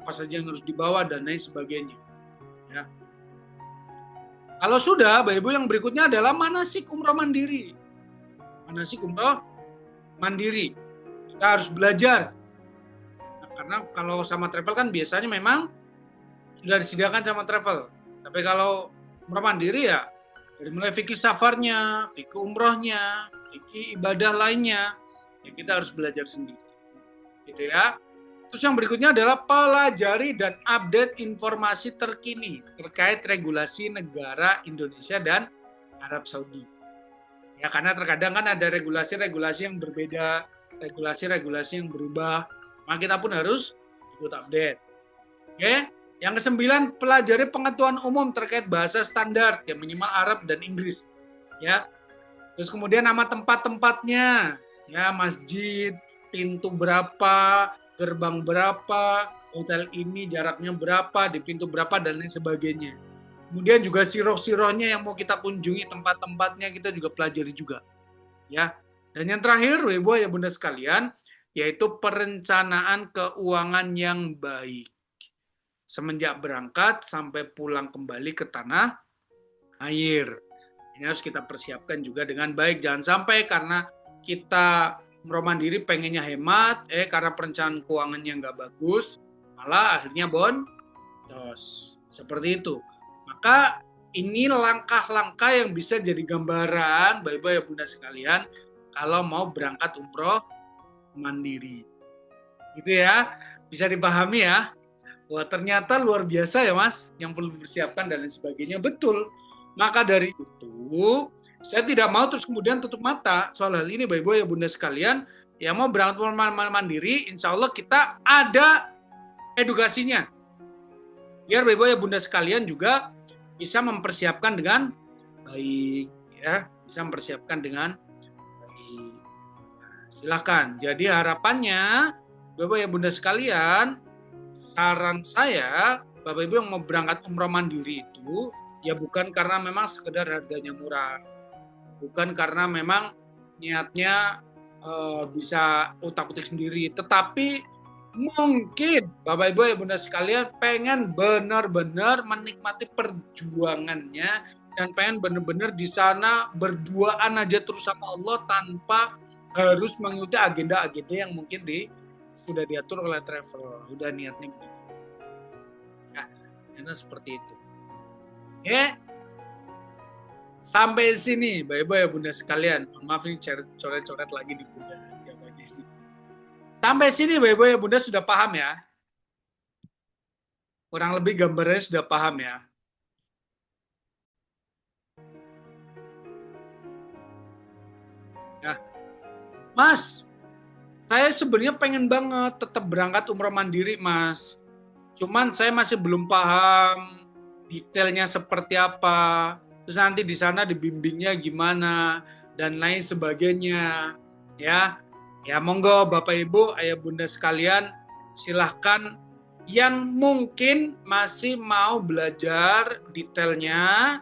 apa saja yang harus dibawa dan lain sebagainya. Ya. Kalau sudah, Bapak Ibu, yang berikutnya adalah manasik umroh mandiri. Manasik umroh mandiri. Kita harus belajar. Nah, karena kalau sama travel kan biasanya memang sudah disediakan sama travel. Tapi kalau umroh mandiri ya dari mulai fikih safarnya, fikih umrohnya, fikih ibadah lainnya, ya kita harus belajar sendiri. Gitu ya. Terus yang berikutnya adalah pelajari dan update informasi terkini terkait regulasi negara Indonesia dan Arab Saudi. Ya, karena terkadang kan ada regulasi-regulasi yang berbeda, regulasi-regulasi yang berubah, maka kita pun harus ikut update. Oke? Yang ke-9, pelajari pengetahuan umum terkait bahasa standar, ya minimal Arab dan Inggris. Ya. Terus kemudian nama tempat-tempatnya, ya masjid, pintu berapa, gerbang berapa, hotel ini jaraknya berapa, di pintu berapa, dan lain sebagainya. Kemudian juga siroh-sirohnya yang mau kita kunjungi, tempat-tempatnya kita juga pelajari juga. Ya. Dan yang terakhir, Ibu ya Bunda sekalian, yaitu perencanaan keuangan yang baik. Semenjak berangkat sampai pulang kembali ke tanah air. Ini harus kita persiapkan juga dengan baik. Jangan sampai karena kita umroh mandiri pengennya hemat, karena perencanaan keuangannya nggak bagus, malah akhirnya boncos. Seperti itu. Maka ini langkah-langkah yang bisa jadi gambaran, Bapak ya Bunda sekalian, kalau mau berangkat umroh mandiri. Gitu ya, bisa dipahami ya. Wah ternyata luar biasa ya Mas, yang perlu dipersiapkan dan lain sebagainya. Betul. Maka dari itu, saya tidak mau terus kemudian tutup mata soal hal ini, Bapak Ibu ya Bunda sekalian, yang mau berangkat mandiri, insya Allah kita ada edukasinya. Biar Bapak Ibu ya Bunda sekalian juga bisa mempersiapkan dengan baik, ya, bisa mempersiapkan dengan baik. Silakan. Jadi harapannya, Bapak ya Bunda sekalian, saran saya, Bapak Ibu yang mau berangkat umroh mandiri itu, ya bukan karena memang sekedar harganya murah, bukan karena memang niatnya bisa utak-utik sendiri, tetapi mungkin Bapak Ibu ya Bunda sekalian pengen benar-benar menikmati perjuangannya dan pengen benar-benar di sana berduaan aja terus sama Allah tanpa harus mengikuti agenda-agenda yang mungkin sudah diatur oleh travel, udah niatnya begitu. Nah, itu seperti itu. Ya, sampai sini, Bapak Ibu ya Bunda sekalian. Maaf ini coret-coret lagi di Bunda. Sampai sini, Bapak Ibu ya Bunda sudah paham ya? Kurang lebih gambarnya sudah paham ya? Nah, Mas, saya sebenarnya pengen banget tetap berangkat umroh mandiri, Mas. Cuman saya masih belum paham detailnya seperti apa. Terus nanti di sana dibimbingnya gimana dan lain sebagainya. Ya. Ya monggo Bapak Ibu, Ayah Bunda sekalian, silahkan yang mungkin masih mau belajar detailnya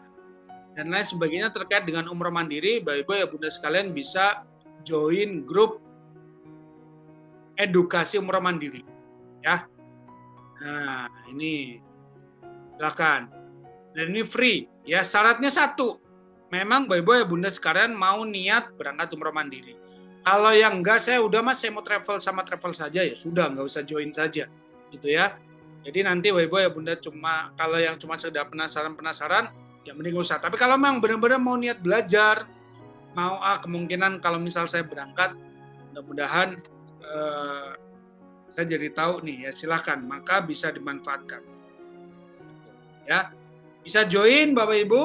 dan lain sebagainya terkait dengan umroh mandiri, Bapak Ibu Ayah Bunda sekalian bisa join grup edukasi umroh mandiri. Ya. Nah, ini silakan. Dan ini free. Ya, syaratnya satu. Memang Bapak Ibu ya Bunda sekalian mau niat berangkat umroh mandiri. Kalau yang enggak, saya udah Mas, saya mau travel sama travel saja ya sudah, nggak usah join saja, gitu ya. Jadi nanti Bapak Ibu ya Bunda kalau yang cuma sekedar penasaran, ya mending usah. Tapi kalau memang benar-benar mau niat belajar, mau kemungkinan kalau misal saya berangkat, mudah-mudahan saya jadi tahu nih ya, silakan, maka bisa dimanfaatkan. Ya, bisa join Bapak Ibu.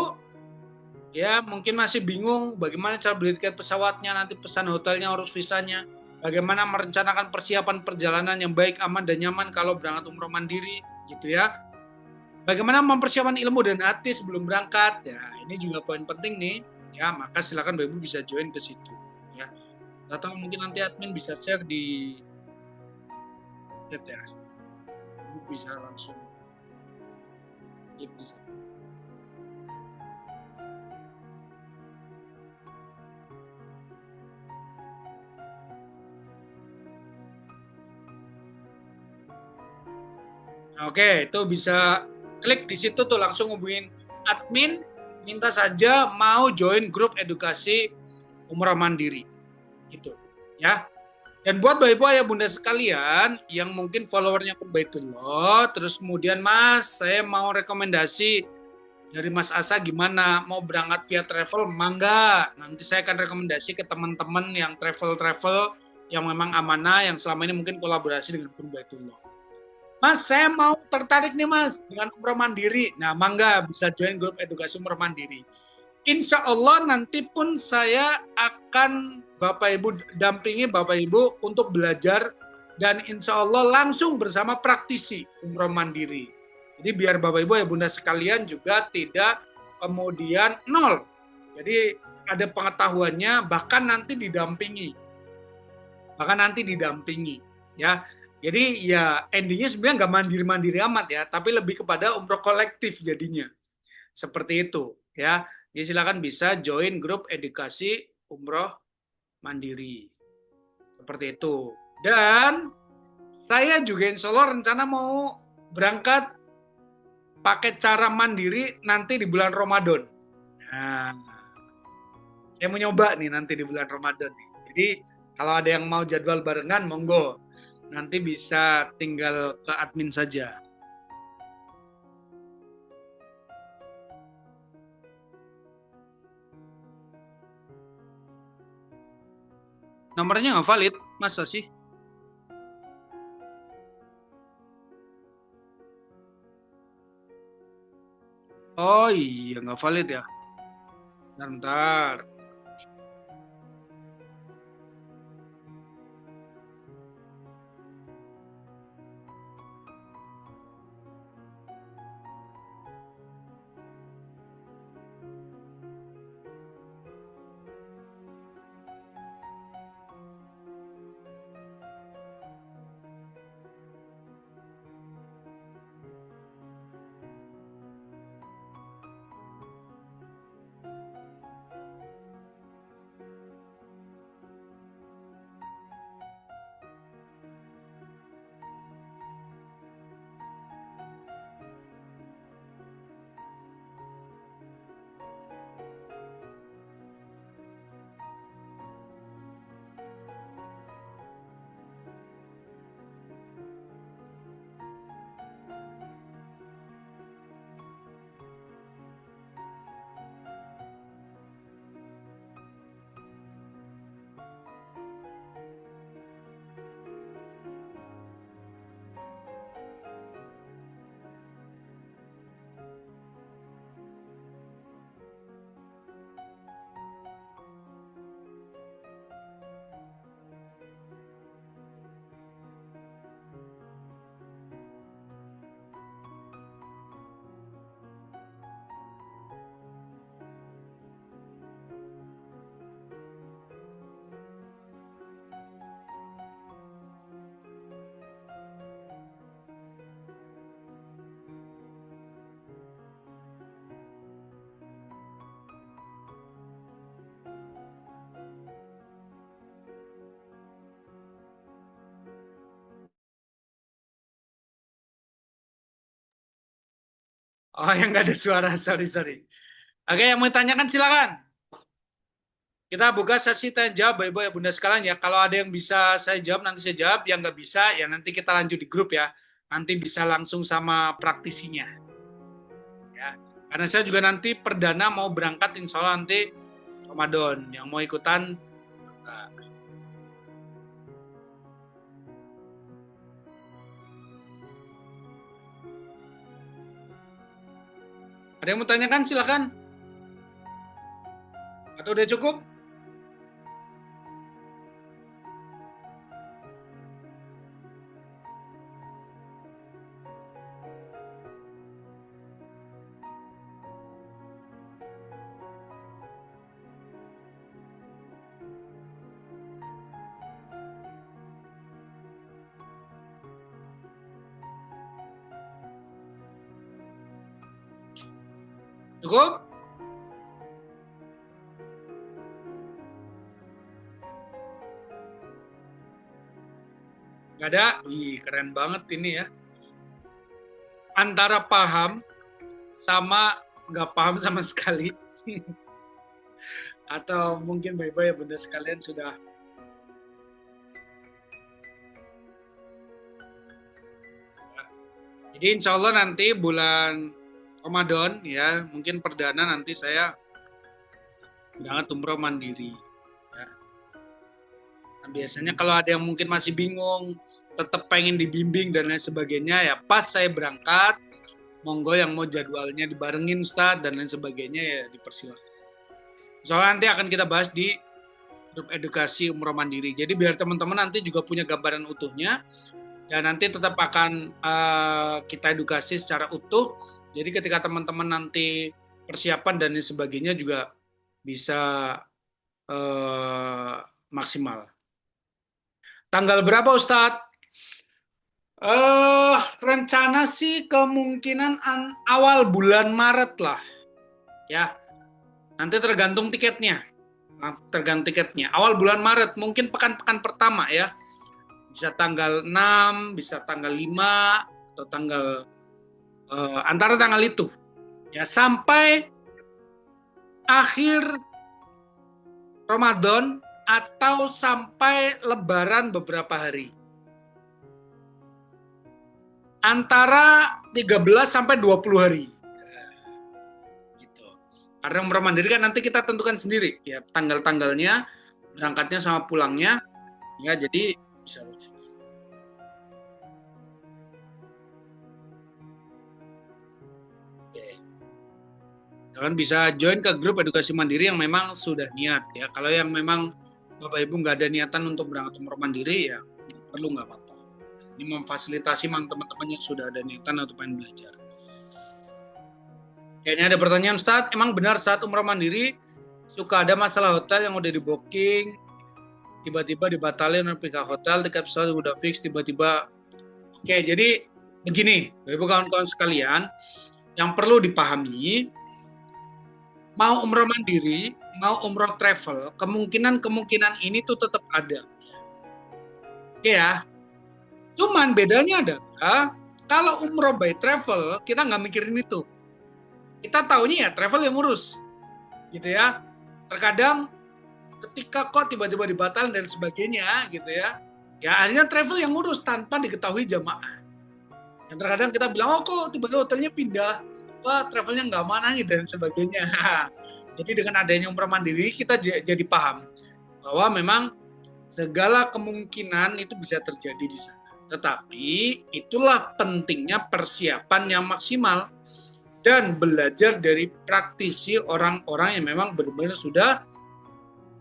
Ya, mungkin masih bingung bagaimana cara beli tiket pesawatnya, nanti pesan hotelnya, urus visanya, bagaimana merencanakan persiapan perjalanan yang baik, aman, dan nyaman kalau berangkat umroh mandiri, gitu ya. Bagaimana mempersiapkan ilmu dan hati sebelum berangkat, ya ini juga poin penting nih, ya maka silakan Bapak Ibu bisa join ke situ, ya. Atau mungkin nanti admin bisa share di chat ya. Ibu bisa langsung klik di situ. Oke, itu bisa klik di situ tuh langsung hubungin admin, minta saja mau join grup edukasi umrah mandiri. Gitu. Ya. Dan buat Bapak Ibu Ayah Bunda sekalian yang mungkin followernya ke Baitullah, terus kemudian Mas, saya mau rekomendasi dari Mas Asa gimana? Mau berangkat via travel? Mangga. Nanti saya akan rekomendasi ke teman-teman yang travel-travel yang memang amanah, yang selama ini mungkin kolaborasi dengan Pun Baitullah. Mas, saya mau tertarik nih Mas dengan umroh mandiri. Nah, mangga bisa join grup edukasi umroh mandiri. Insya Allah nanti pun saya akan Bapak Ibu dampingi Bapak Ibu untuk belajar dan insya Allah langsung bersama praktisi umroh mandiri. Jadi biar Bapak Ibu ya Bunda sekalian juga tidak kemudian nol. Jadi ada pengetahuannya bahkan nanti didampingi. Ya. Jadi ya endingnya sebenarnya nggak mandiri-mandiri amat ya, tapi lebih kepada umroh kolektif jadinya. Seperti itu ya. Jadi silakan bisa join grup edukasi umroh mandiri. Seperti itu. Dan saya juga insya Allah rencana mau berangkat pakai cara mandiri nanti di bulan Ramadan. Nah, saya mau nyoba nih nanti di bulan Ramadan. Jadi kalau ada yang mau jadwal barengan, monggo. Nanti bisa tinggal ke admin saja. Nomornya nggak valid, masa sih? Oh iya, nggak valid ya. Bentar. Oh, yang nggak ada suara, sorry. Oke, yang mau tanyakan silakan. Kita buka sesi tanya jawab, Ibu ya Bunda sekalian ya. Kalau ada yang bisa saya jawab, nanti saya jawab. Yang nggak bisa, ya nanti kita lanjut di grup ya. Nanti bisa langsung sama praktisinya. Ya. Karena saya juga nanti perdana mau berangkat, insya Allah nanti Ramadan. Yang mau ikutan, nah. Ada yang mau tanyakan, silakan. Atau udah cukup? Cukup? Nggak ada? Wih, keren banget ini ya. Antara paham sama nggak paham sama sekali. Atau mungkin Bapak ya Bunda sekalian sudah. Jadi insya Allah nanti bulan Ramadan ya, mungkin perdana nanti saya berangkat umroh mandiri. Ya. Nah, biasanya kalau ada yang mungkin masih bingung, tetap pengen dibimbing dan lain sebagainya, ya pas saya berangkat, monggo yang mau jadwalnya dibarengin Ustadz dan lain sebagainya ya dipersilahkan. Soalnya nanti akan kita bahas di grup edukasi umroh mandiri. Jadi biar teman-teman nanti juga punya gambaran utuhnya. Ya nanti tetap akan kita edukasi secara utuh. Jadi ketika teman-teman nanti persiapan dan lain sebagainya juga bisa maksimal. Tanggal berapa Ustadz? Rencana sih kemungkinan awal bulan Maret lah. Ya, nanti tergantung tiketnya. Tergantung tiketnya. Awal bulan Maret, mungkin pekan-pekan pertama ya. Bisa tanggal 6, bisa tanggal 5, atau tanggal antara tanggal itu. Ya, sampai akhir Ramadan atau sampai Lebaran beberapa hari. Antara 13 sampai 20 hari. Gitu. Karena umroh mandiri kan nanti kita tentukan sendiri ya tanggal-tanggalnya, berangkatnya sama pulangnya. Ya, jadi bisa. Kalian bisa join ke grup edukasi mandiri yang memang sudah niat ya. Kalau yang memang Bapak Ibu nggak ada niatan untuk berangkat umroh mandiri ya perlu nggak apa-apa. Ini memfasilitasi teman-teman yang sudah ada niatan atau pengen belajar. Kayaknya ada pertanyaan Ustadz, emang benar saat umroh mandiri suka ada masalah hotel yang udah di booking, tiba-tiba dibatalin oleh pihak hotel, tiket pesawat udah fix, tiba-tiba. Oke, jadi begini, Bapak kawan-kawan sekalian, yang perlu dipahami, mau umroh mandiri, mau umroh travel, kemungkinan ini tuh tetap ada. Oke ya, cuman bedanya adalah kalau umroh by travel, kita nggak mikirin itu. Kita taunya ya travel yang ngurus, gitu ya. Terkadang ketika kok tiba-tiba dibatalkan dan sebagainya, gitu ya. Ya akhirnya travel yang ngurus tanpa diketahui jamaah. Dan terkadang kita bilang, oh kok tiba-tiba hotelnya pindah, wah travelnya nggak mana nih dan sebagainya. Jadi dengan adanya umroh mandiri kita jadi paham bahwa memang segala kemungkinan itu bisa terjadi di sana. Tetapi itulah pentingnya persiapan yang maksimal dan belajar dari praktisi orang-orang yang memang benar-benar sudah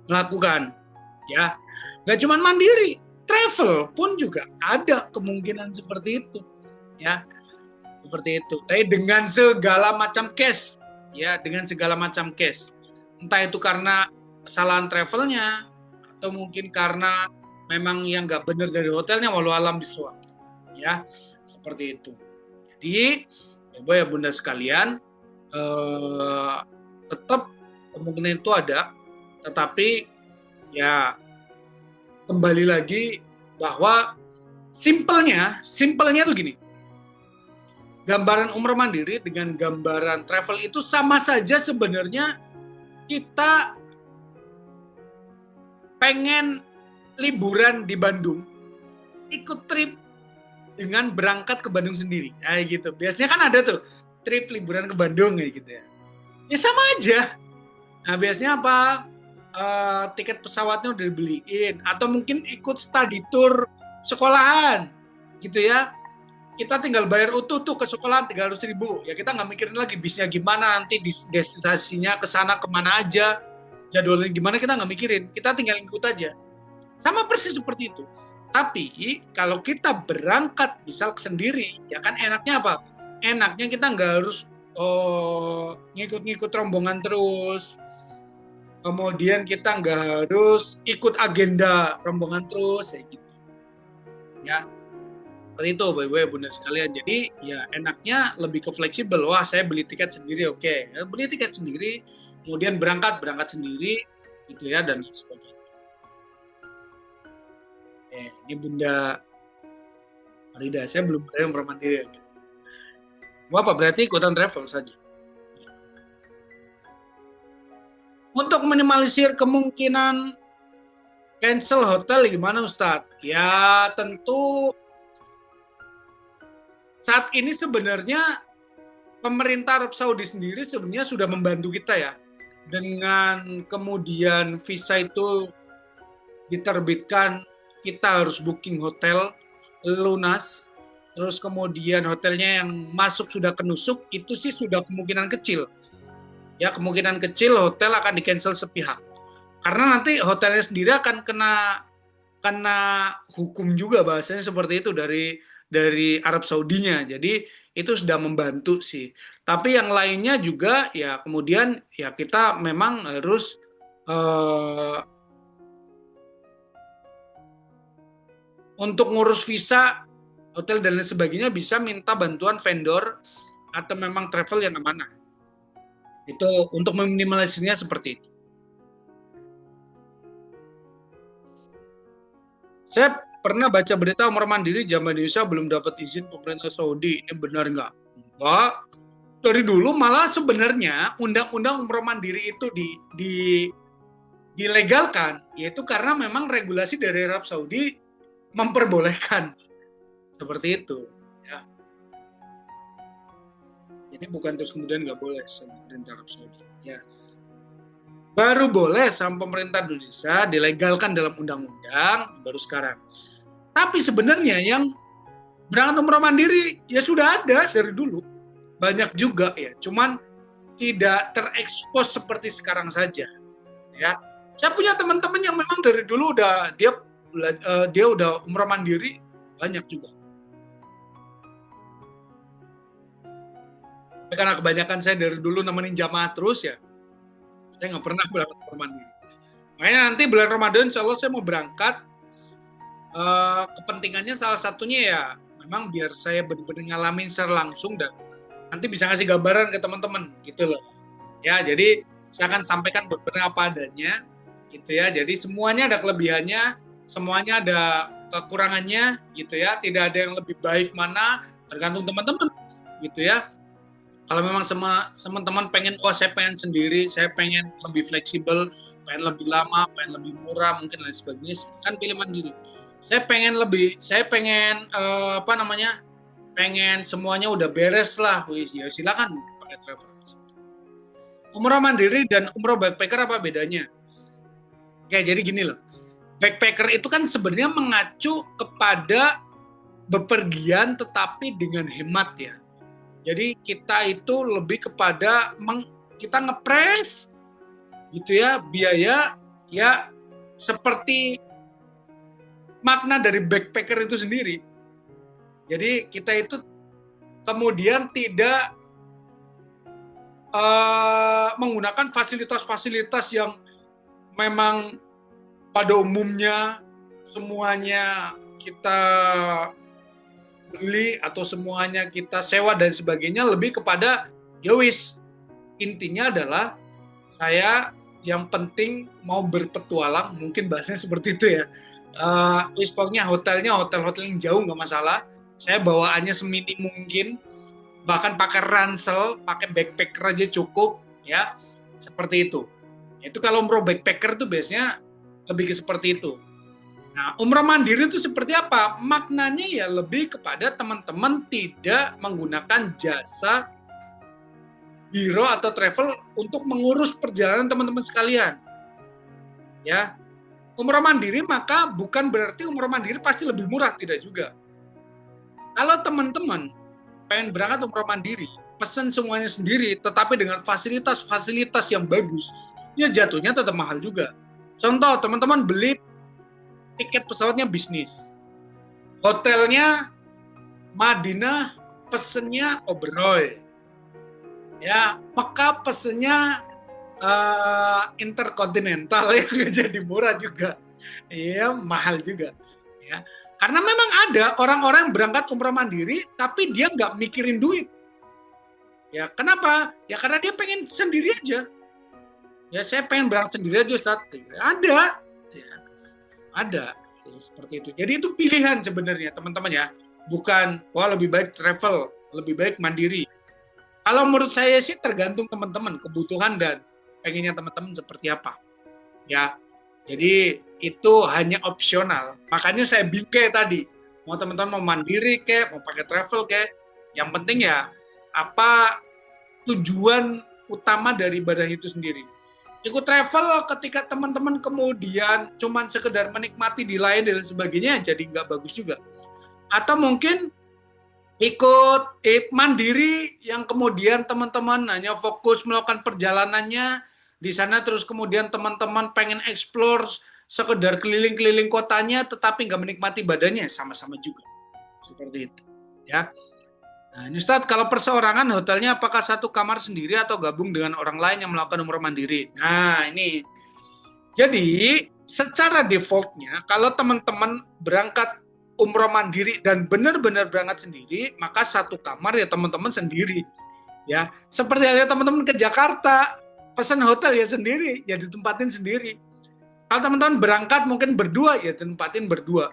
melakukan. Ya, nggak cuma mandiri, travel pun juga ada kemungkinan seperti itu. Ya, seperti itu. Tapi dengan segala macam case, ya, dengan segala macam case. Entah itu karena kesalahan travelnya, atau mungkin karena memang yang nggak benar dari hotelnya, walau alam biswa. Ya, seperti itu. Jadi, Bapak ya Bunda sekalian, tetap kemungkinan itu ada, tetapi ya kembali lagi bahwa simpelnya tuh gini, gambaran umroh mandiri dengan gambaran travel itu sama saja sebenarnya. Kita pengen liburan di Bandung, ikut trip dengan berangkat ke Bandung sendiri, kayak gitu. Biasanya kan ada tuh trip liburan ke Bandung kayak gitu ya. Ya sama aja. Nah biasanya apa? Tiket pesawatnya udah dibeliin, atau mungkin ikut study tour sekolahan, gitu ya. Kita tinggal bayar utuh tuh ke sekolahan 300.000. Ya kita nggak mikirin lagi bisnya gimana, nanti destinasinya ke sana kemana aja, jadwalnya gimana, kita nggak mikirin. Kita tinggal ikut aja. Sama persis seperti itu. Tapi kalau kita berangkat misal sendiri, ya kan enaknya apa? Enaknya kita nggak harus ngikut-ngikut rombongan terus. Kemudian kita nggak harus ikut agenda rombongan terus, ya gitu. Ya. Seperti itu, Bapak Ibu ya Bunda sekalian. Jadi ya enaknya lebih ke fleksibel. Wah, saya beli tiket sendiri, oke. Ya, beli tiket sendiri, kemudian berangkat sendiri, gitu ya, dan lain sebagainya. Ini Bunda Farida, saya belum pernah umroh mandiri. Bapak berarti ikutan travel saja. Untuk minimalisir kemungkinan cancel hotel gimana Ustadz? Ya tentu saat ini sebenarnya pemerintah Arab Saudi sendiri sebenarnya sudah membantu kita ya. Dengan kemudian visa itu diterbitkan, kita harus booking hotel lunas, terus kemudian hotelnya yang masuk sudah kenusuk, itu sih sudah kemungkinan kecil. Ya, kemungkinan kecil hotel akan di-cancel sepihak. Karena nanti hotelnya sendiri akan kena hukum juga, bahasanya seperti itu dari Arab Saudinya. Jadi itu sudah membantu sih. Tapi yang lainnya juga ya kemudian ya kita memang harus untuk ngurus visa, hotel dan lain sebagainya bisa minta bantuan vendor atau memang travel yang amanah. Itu untuk meminimalisirnya seperti itu. Saya pernah baca berita umroh mandiri zaman Indonesia belum dapat izin pemerintah Saudi. Ini benar nggak? Enggak. Dari dulu malah sebenarnya undang-undang umroh mandiri itu dilegalkan, yaitu karena memang regulasi dari Arab Saudi memperbolehkan seperti itu. Ya. Jadi bukan terus kemudian nggak boleh sama pemerintah Arab Saudi. Ya. Baru boleh sama pemerintah Indonesia dilegalkan dalam undang-undang baru sekarang. Tapi sebenarnya yang berangkat umroh mandiri ya sudah ada dari dulu. Banyak juga ya, cuman tidak terekspos seperti sekarang saja. Ya, saya punya teman-teman yang memang dari dulu udah dia udah umroh mandiri banyak juga. Karena kebanyakan saya dari dulu nemenin jamaah terus ya, saya nggak pernah berangkat umroh mandiri. Makanya nanti bulan Ramadan insya Allah saya mau berangkat. Kepentingannya salah satunya ya memang biar saya benar-benar ngalamin secara langsung dan nanti bisa ngasih gambaran ke teman-teman gitu loh. Ya, jadi saya akan sampaikan benar apa adanya gitu ya. Jadi semuanya ada kelebihannya, semuanya ada kekurangannya gitu ya. Tidak ada yang lebih baik mana, tergantung teman-teman gitu ya. Kalau memang sama teman-teman pengen, saya pengen sendiri, saya pengen lebih fleksibel, pengen lebih lama, pengen lebih murah, mungkin lain sebagainya, kan pilih mandiri. Saya pengen pengen semuanya udah beres lah, ya silakan pakai travel. Umroh mandiri dan umroh backpacker apa bedanya? Oke, jadi gini loh, backpacker itu kan sebenarnya mengacu kepada bepergian tetapi dengan hemat ya. Jadi kita itu lebih kepada kita ngepres gitu ya, biaya ya seperti makna dari backpacker itu sendiri. Jadi kita itu kemudian tidak menggunakan fasilitas-fasilitas yang memang pada umumnya semuanya kita beli atau semuanya kita sewa dan sebagainya, lebih kepada yowis. Intinya adalah saya yang penting mau berpetualang, mungkin bahasanya seperti itu ya. Pokoknya hotel yang jauh nggak masalah. Saya bawaannya semini mungkin, bahkan pakai ransel, pakai backpacker aja cukup ya, seperti itu. Itu kalau umroh backpacker tuh biasanya lebih ke seperti itu. Nah, umroh mandiri itu seperti apa? Maknanya ya lebih kepada teman-teman tidak menggunakan jasa biro atau travel untuk mengurus perjalanan teman-teman sekalian. Ya, umroh mandiri maka bukan berarti umroh mandiri pasti lebih murah, tidak juga. Kalau teman-teman pengen berangkat umroh mandiri, pesan semuanya sendiri, tetapi dengan fasilitas-fasilitas yang bagus, ya jatuhnya tetap mahal juga. Contoh, teman-teman beli tiket pesawatnya bisnis, hotelnya Madinah, pesennya Oberoi, ya Mekah pesennya interkontinental, ya jadi murah juga, ya mahal juga, ya. Karena memang ada orang-orang yang berangkat umroh mandiri, tapi dia nggak mikirin duit. Ya, kenapa? Ya karena dia pengen sendiri aja. Ya, saya pengen berangkat sendiri aja, Ustaz. Ada. Ya, ada. Ya, seperti itu. Jadi itu pilihan sebenarnya, teman-teman ya. Bukan, wah lebih baik travel, lebih baik mandiri. Kalau menurut saya sih tergantung teman-teman, kebutuhan dan pengennya teman-teman seperti apa. Ya, jadi itu hanya opsional. Makanya saya bingkai tadi. Mau teman-teman mau mandiri kayak, mau pakai travel kayak, yang penting ya apa tujuan utama dari ibadah itu sendiri. Ikut travel ketika teman-teman kemudian cuman sekedar menikmati di lain dan sebagainya, jadi nggak bagus juga. Atau mungkin ikut mandiri yang kemudian teman-teman hanya fokus melakukan perjalanannya di sana, terus kemudian teman-teman pengen explore sekedar keliling-keliling kotanya tetapi nggak menikmati badannya, sama-sama juga seperti itu ya. Nah, ini Ustadz, kalau perseorangan hotelnya apakah satu kamar sendiri atau gabung dengan orang lain yang melakukan umroh mandiri? Nah, ini jadi secara defaultnya kalau teman-teman berangkat umroh mandiri dan benar-benar berangkat sendiri, maka satu kamar ya teman-teman sendiri. Ya, seperti halnya teman-teman ke Jakarta, pesan hotel ya sendiri, ya ditempatin sendiri. Kalau teman-teman berangkat mungkin berdua, ya ditempatin berdua.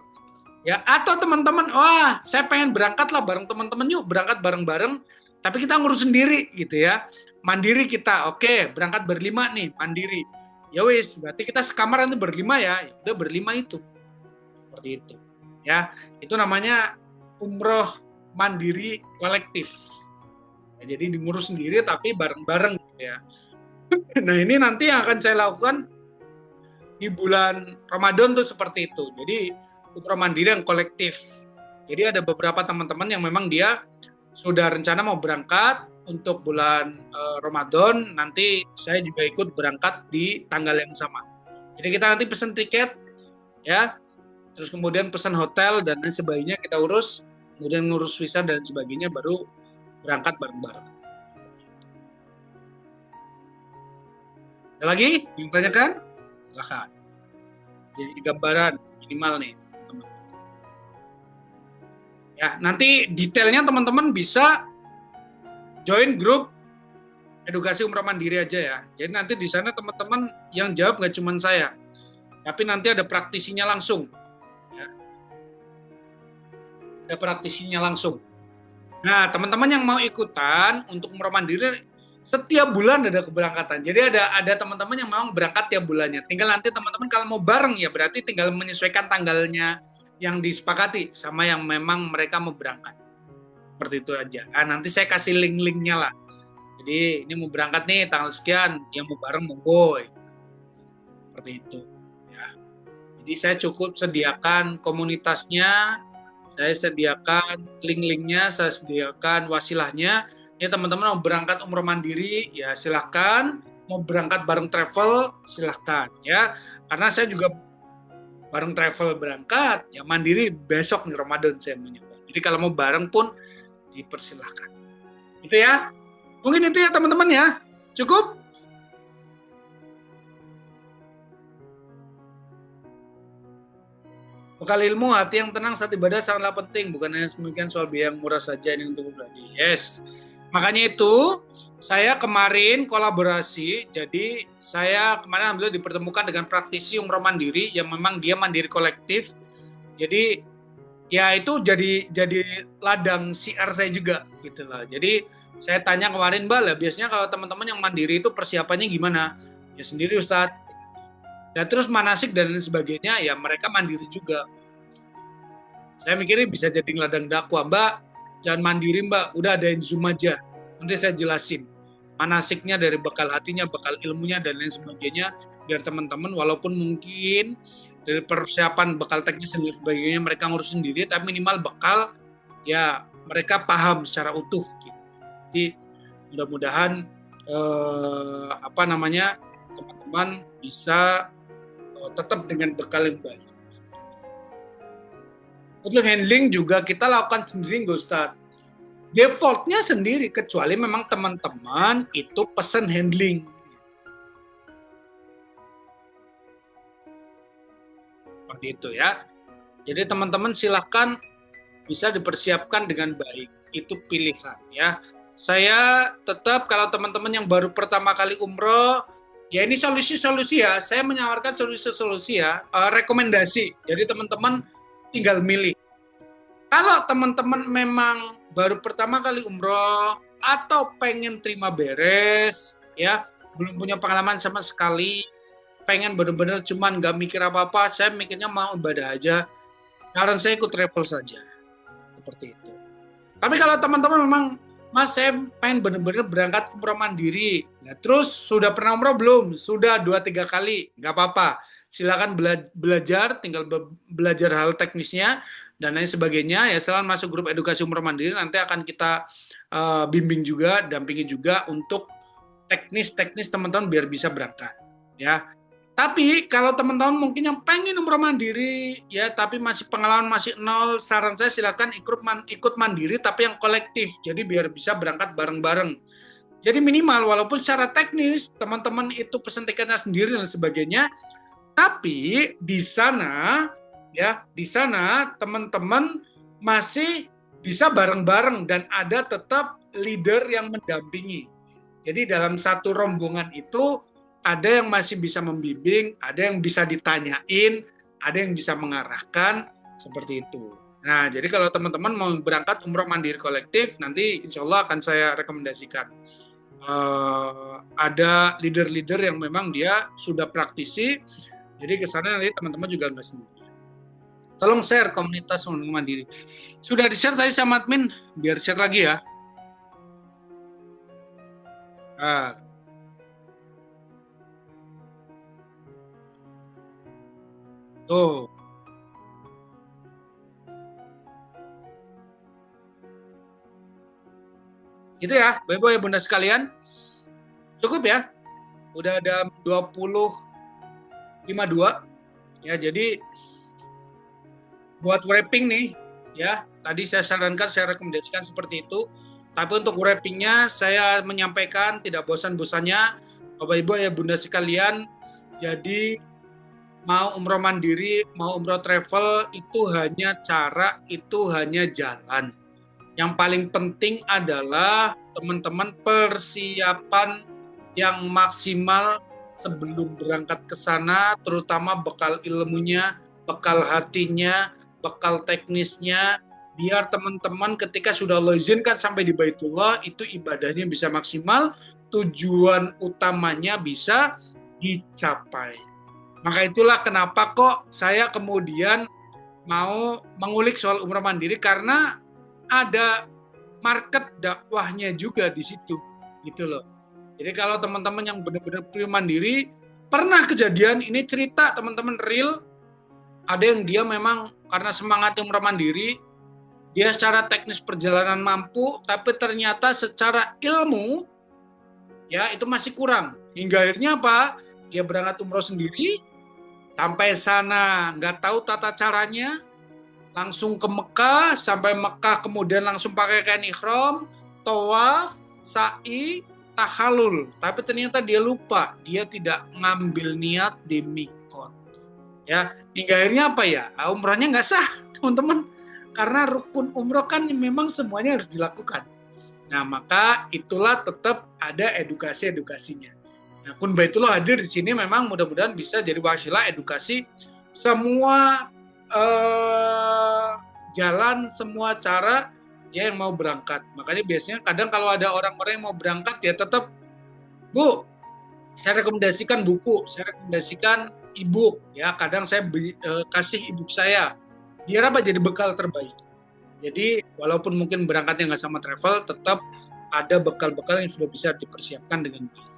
Ya, atau teman-teman, wah, saya pengen berangkat lah bareng teman-teman, yuk berangkat bareng-bareng, tapi kita ngurus sendiri gitu ya. Mandiri kita, oke, berangkat berlima nih, mandiri. Ya wis, berarti kita sekamar nanti berlima ya, udah berlima itu. Seperti itu. Ya, itu namanya umroh mandiri kolektif. Ya, jadi ngurus sendiri tapi bareng-bareng gitu ya. Nah, ini nanti yang akan saya lakukan di bulan Ramadan tuh seperti itu. Jadi umroh mandiri yang kolektif. Jadi ada beberapa teman-teman yang memang dia sudah rencana mau berangkat untuk bulan Ramadan, nanti saya juga ikut berangkat di tanggal yang sama. Jadi kita nanti pesan tiket ya, terus kemudian pesan hotel dan lain sebagainya kita urus, kemudian ngurus visa dan sebagainya, baru berangkat bareng-bareng. Ada lagi yang tanyakan? Silahkan. Jadi gambaran minimal nih. Ya, nanti detailnya teman-teman bisa join grup edukasi umroh mandiri aja ya. Jadi nanti di sana teman-teman yang jawab nggak cuma saya, tapi nanti ada praktisinya langsung. Ya. Ada praktisinya langsung. Nah, teman-teman yang mau ikutan untuk umroh mandiri, setiap bulan ada keberangkatan. Jadi ada teman-teman yang mau berangkat tiap bulannya. Tinggal nanti teman-teman kalau mau bareng ya berarti tinggal menyesuaikan tanggalnya yang disepakati sama yang memang mereka mau berangkat. Seperti itu aja. Nah, nanti saya kasih link-linknya lah. Jadi ini mau berangkat nih tanggal sekian, yang mau bareng monggo. Seperti itu. Ya. Jadi saya cukup sediakan komunitasnya, saya sediakan link-linknya, saya sediakan wasilahnya. Ya teman-teman mau berangkat umroh mandiri, ya silahkan. Mau berangkat bareng travel, silahkan. Ya, karena saya juga bareng travel berangkat, ya mandiri besok nih Ramadan saya mencoba. Jadi kalau mau bareng pun dipersilahkan. Itu ya. Mungkin itu ya teman-teman ya. Cukup? Bekal ilmu, hati yang tenang saat ibadah sangatlah penting. Bukan hanya semakin soal biaya yang murah saja ini untuk pribadi. Yes. Makanya itu, saya kemarin kolaborasi. Jadi, saya kemarin alhamdulillah dipertemukan dengan praktisi umroh mandiri yang memang dia mandiri kolektif. Jadi, ya itu jadi ladang siar saya juga gitu lah. Jadi, saya tanya kemarin, Mbak, lah biasanya kalau teman-teman yang mandiri itu persiapannya gimana? Ya sendiri, Ustadz. Dan terus manasik dan lain sebagainya, ya mereka mandiri juga. Saya mikirnya bisa jadi ladang dakwah, Mbak, jangan mandiri Mbak, udah ada yang Zoom aja. Nanti saya jelasin manasiknya dari bekal hatinya, bekal ilmunya, dan lain sebagainya, biar teman-teman walaupun mungkin dari persiapan bekal teknis dan sebagainya mereka ngurus sendiri, tapi minimal bekal ya mereka paham secara utuh. Jadi mudah-mudahan teman-teman bisa tetap dengan bekal yang baik. Untuk handling juga kita lakukan sendiri, Ustadz. Defaultnya sendiri, kecuali memang teman-teman itu pesan handling. Seperti itu ya. Jadi teman-teman silahkan bisa dipersiapkan dengan baik. Itu pilihan ya. Saya tetap kalau teman-teman yang baru pertama kali umroh, ya ini solusi-solusi ya. Saya menawarkan solusi-solusi ya, rekomendasi. Jadi teman-teman tinggal milih. Kalau teman-teman memang baru pertama kali umroh atau pengen terima beres, ya belum punya pengalaman sama sekali, pengen benar-benar cuman nggak mikir apa-apa, saya mikirnya mau ibadah aja, saran saya ikut travel saja, seperti itu. Tapi kalau teman-teman memang, Mas saya pengen benar-benar berangkat umroh mandiri, nah terus sudah pernah umroh belum? Sudah 2-3 kali, nggak apa-apa. Silakan belajar, tinggal belajar hal teknisnya dan lain sebagainya. Ya selain masuk grup edukasi umroh mandiri, nanti akan kita bimbing juga, dampingi juga untuk teknis-teknis teman-teman biar bisa berangkat. Ya, tapi kalau teman-teman mungkin yang pengen umroh mandiri, ya tapi masih pengalaman masih nol, saran saya silakan ikut mandiri tapi yang kolektif. Jadi biar bisa berangkat bareng-bareng. Jadi minimal walaupun secara teknis teman-teman itu pesan tiketnya sendiri dan sebagainya, tapi di sana ya di sana teman-teman masih bisa bareng-bareng dan ada tetap leader yang mendampingi. Jadi dalam satu rombongan itu ada yang masih bisa membimbing, ada yang bisa ditanyain, ada yang bisa mengarahkan, seperti itu. Nah, jadi kalau teman-teman mau berangkat umroh mandiri kolektif, nanti insya Allah akan saya rekomendasikan. Ada leader-leader yang memang dia sudah praktisi, jadi ke sana nanti teman-teman juga nggak sendiri. Tolong share komunitas umroh mandiri. Sudah di-share tadi sama admin, biar share lagi ya. Nah, tuh. Gitu ya, Bapak ya Bunda sekalian. Cukup ya. Udah ada 20:52. Ya, jadi buat wrapping nih, ya. Tadi saya sarankan, saya rekomendasikan seperti itu. Tapi untuk wrappingnya saya menyampaikan tidak bosan-bosannya Bapak Ibu ya Bunda sekalian. Jadi mau umroh mandiri, mau umroh travel itu hanya cara, itu hanya jalan. Yang paling penting adalah teman-teman persiapan yang maksimal sebelum berangkat ke sana, terutama bekal ilmunya, bekal hatinya, bekal teknisnya, biar teman-teman ketika sudah Allah izinkan sampai di Baitullah, itu ibadahnya bisa maksimal, tujuan utamanya bisa dicapai. Maka itulah kenapa kok saya kemudian mau mengulik soal umrah mandiri, karena ada market dakwahnya juga di situ, gitu loh. Jadi kalau teman-teman yang benar-benar mandiri, pernah kejadian ini cerita teman-teman real, ada yang dia memang karena semangat umrah mandiri, dia secara teknis perjalanan mampu, tapi ternyata secara ilmu ya itu masih kurang. Hingga akhirnya apa? Dia berangkat umroh sendiri, sampai sana nggak tahu tata caranya, langsung ke Mekah, sampai Mekah kemudian langsung pakai kain ihram, tawaf, sa'i, tahalul. Tapi ternyata dia lupa, dia tidak ngambil niat di mikot. Ya, hingga akhirnya apa ya? Umrahnya nggak sah, teman-teman. Karena rukun umroh kan memang semuanya harus dilakukan. Nah, maka itulah tetap ada edukasi-edukasinya. Nah, Kun Baitullah hadir di sini memang mudah-mudahan bisa jadi wasilah edukasi semua jalan, semua cara ya yang mau berangkat. Makanya biasanya kadang kalau ada orang-orang yang mau berangkat ya tetap, Bu, saya rekomendasikan buku, saya rekomendasikan e-book, ya kadang saya kasih e-book saya, biar apa jadi bekal terbaik. Jadi walaupun mungkin berangkatnya nggak sama travel, tetap ada bekal-bekal yang sudah bisa dipersiapkan dengan baik.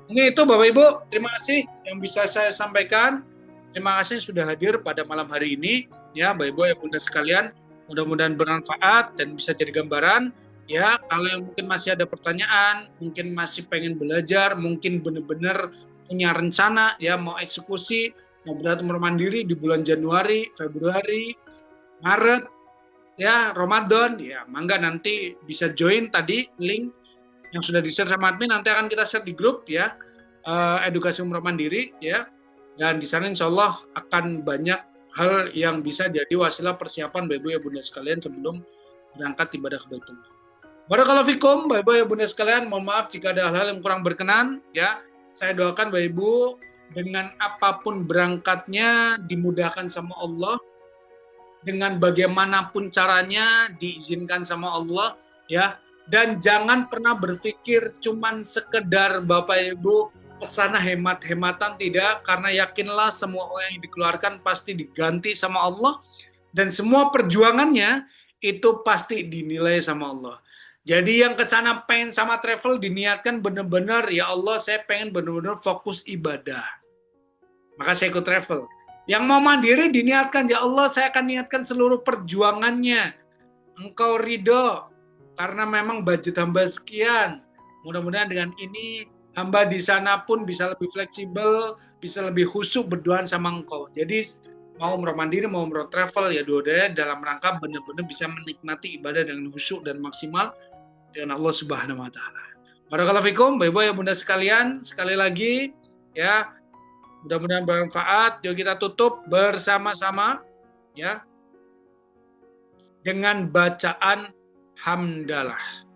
Mungkin itu Bapak Ibu, terima kasih yang bisa saya sampaikan. Terima kasih sudah hadir pada malam hari ini, ya Bapak Ibu ya Bunda sekalian. Mudah-mudahan bermanfaat dan bisa jadi gambaran. Ya, kalau yang mungkin masih ada pertanyaan, mungkin masih pengen belajar, mungkin benar-benar punya rencana, ya mau eksekusi, mau berangkat umroh mandiri di bulan Januari, Februari, Maret, ya Ramadan, ya mangga nanti bisa join tadi link yang sudah di-share sama admin, nanti akan kita share di grup ya, edukasi umroh mandiri ya, dan di sana insya Allah akan banyak hal yang bisa jadi wasilah persiapan Bapak Ibu ya Bunda sekalian sebelum berangkat ibadah ke Baitullah. Barakallahu fikum, Bapak Ibu ya Bunda sekalian, mohon maaf jika ada hal-hal yang kurang berkenan ya. Saya doakan Bapak Ibu dengan apapun berangkatnya dimudahkan sama Allah, dengan bagaimanapun caranya diizinkan sama Allah ya. Dan jangan pernah berpikir cuman sekedar Bapak Ibu kesana hemat-hematan, tidak, karena yakinlah semua uang yang dikeluarkan pasti diganti sama Allah dan semua perjuangannya itu pasti dinilai sama Allah. Jadi yang kesana pengen sama travel diniatkan benar-benar, ya Allah saya pengen benar-benar fokus ibadah, maka saya ikut travel. Yang mau mandiri diniatkan, ya Allah saya akan niatkan seluruh perjuangannya Engkau ridho, karena memang budget hamba sekian. Mudah-mudahan dengan ini hamba di sana pun bisa lebih fleksibel, bisa lebih khusyuk berdoa sama Engkau. Jadi mau umroh mandiri, mau umroh travel, ya dua-duanya dalam rangka benar-benar bisa menikmati ibadah dengan khusyuk dan maksimal dengan Allah Subhanahu wa taala. Barakallahu fikum, Bapak Ibu ya Bunda sekalian, sekali lagi ya, mudah-mudahan bermanfaat. Yuk kita tutup bersama-sama ya dengan bacaan hamdalah.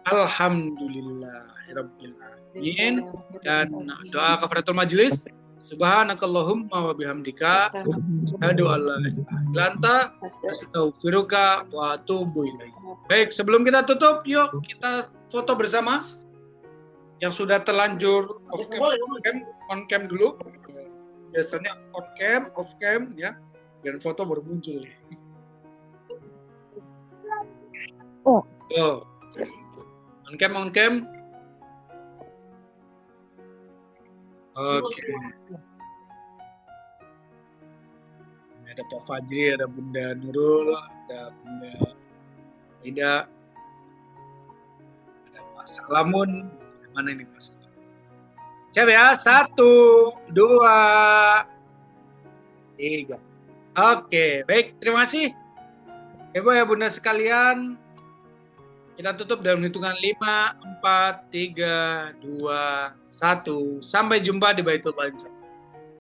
Alhamdulillahirabbil alamin, dan doa kafaratul majelis. Subhanakallahumma wa bihamdika asyhadu an la ilaha illa anta astaghfiruka wa atubu ilaik. Baik, sebelum kita tutup, yuk kita foto bersama. Yang sudah terlanjur off cam, on cam dulu. Biasanya on cam, off cam ya. Dan foto baru muncul. Oh. On cam, on cam. Oke. Ada Pak Fajri, ada Bunda Nurul, ada Bunda Ida, ada Pak Salamun. Mana ini Pak? Coba ya, 1, 2, 3. Oke, baik. Terima kasih. Bapak ya Bunda sekalian, kita tutup dalam hitungan 5, 4, 3, 2, 1. Sampai jumpa di Baitullah.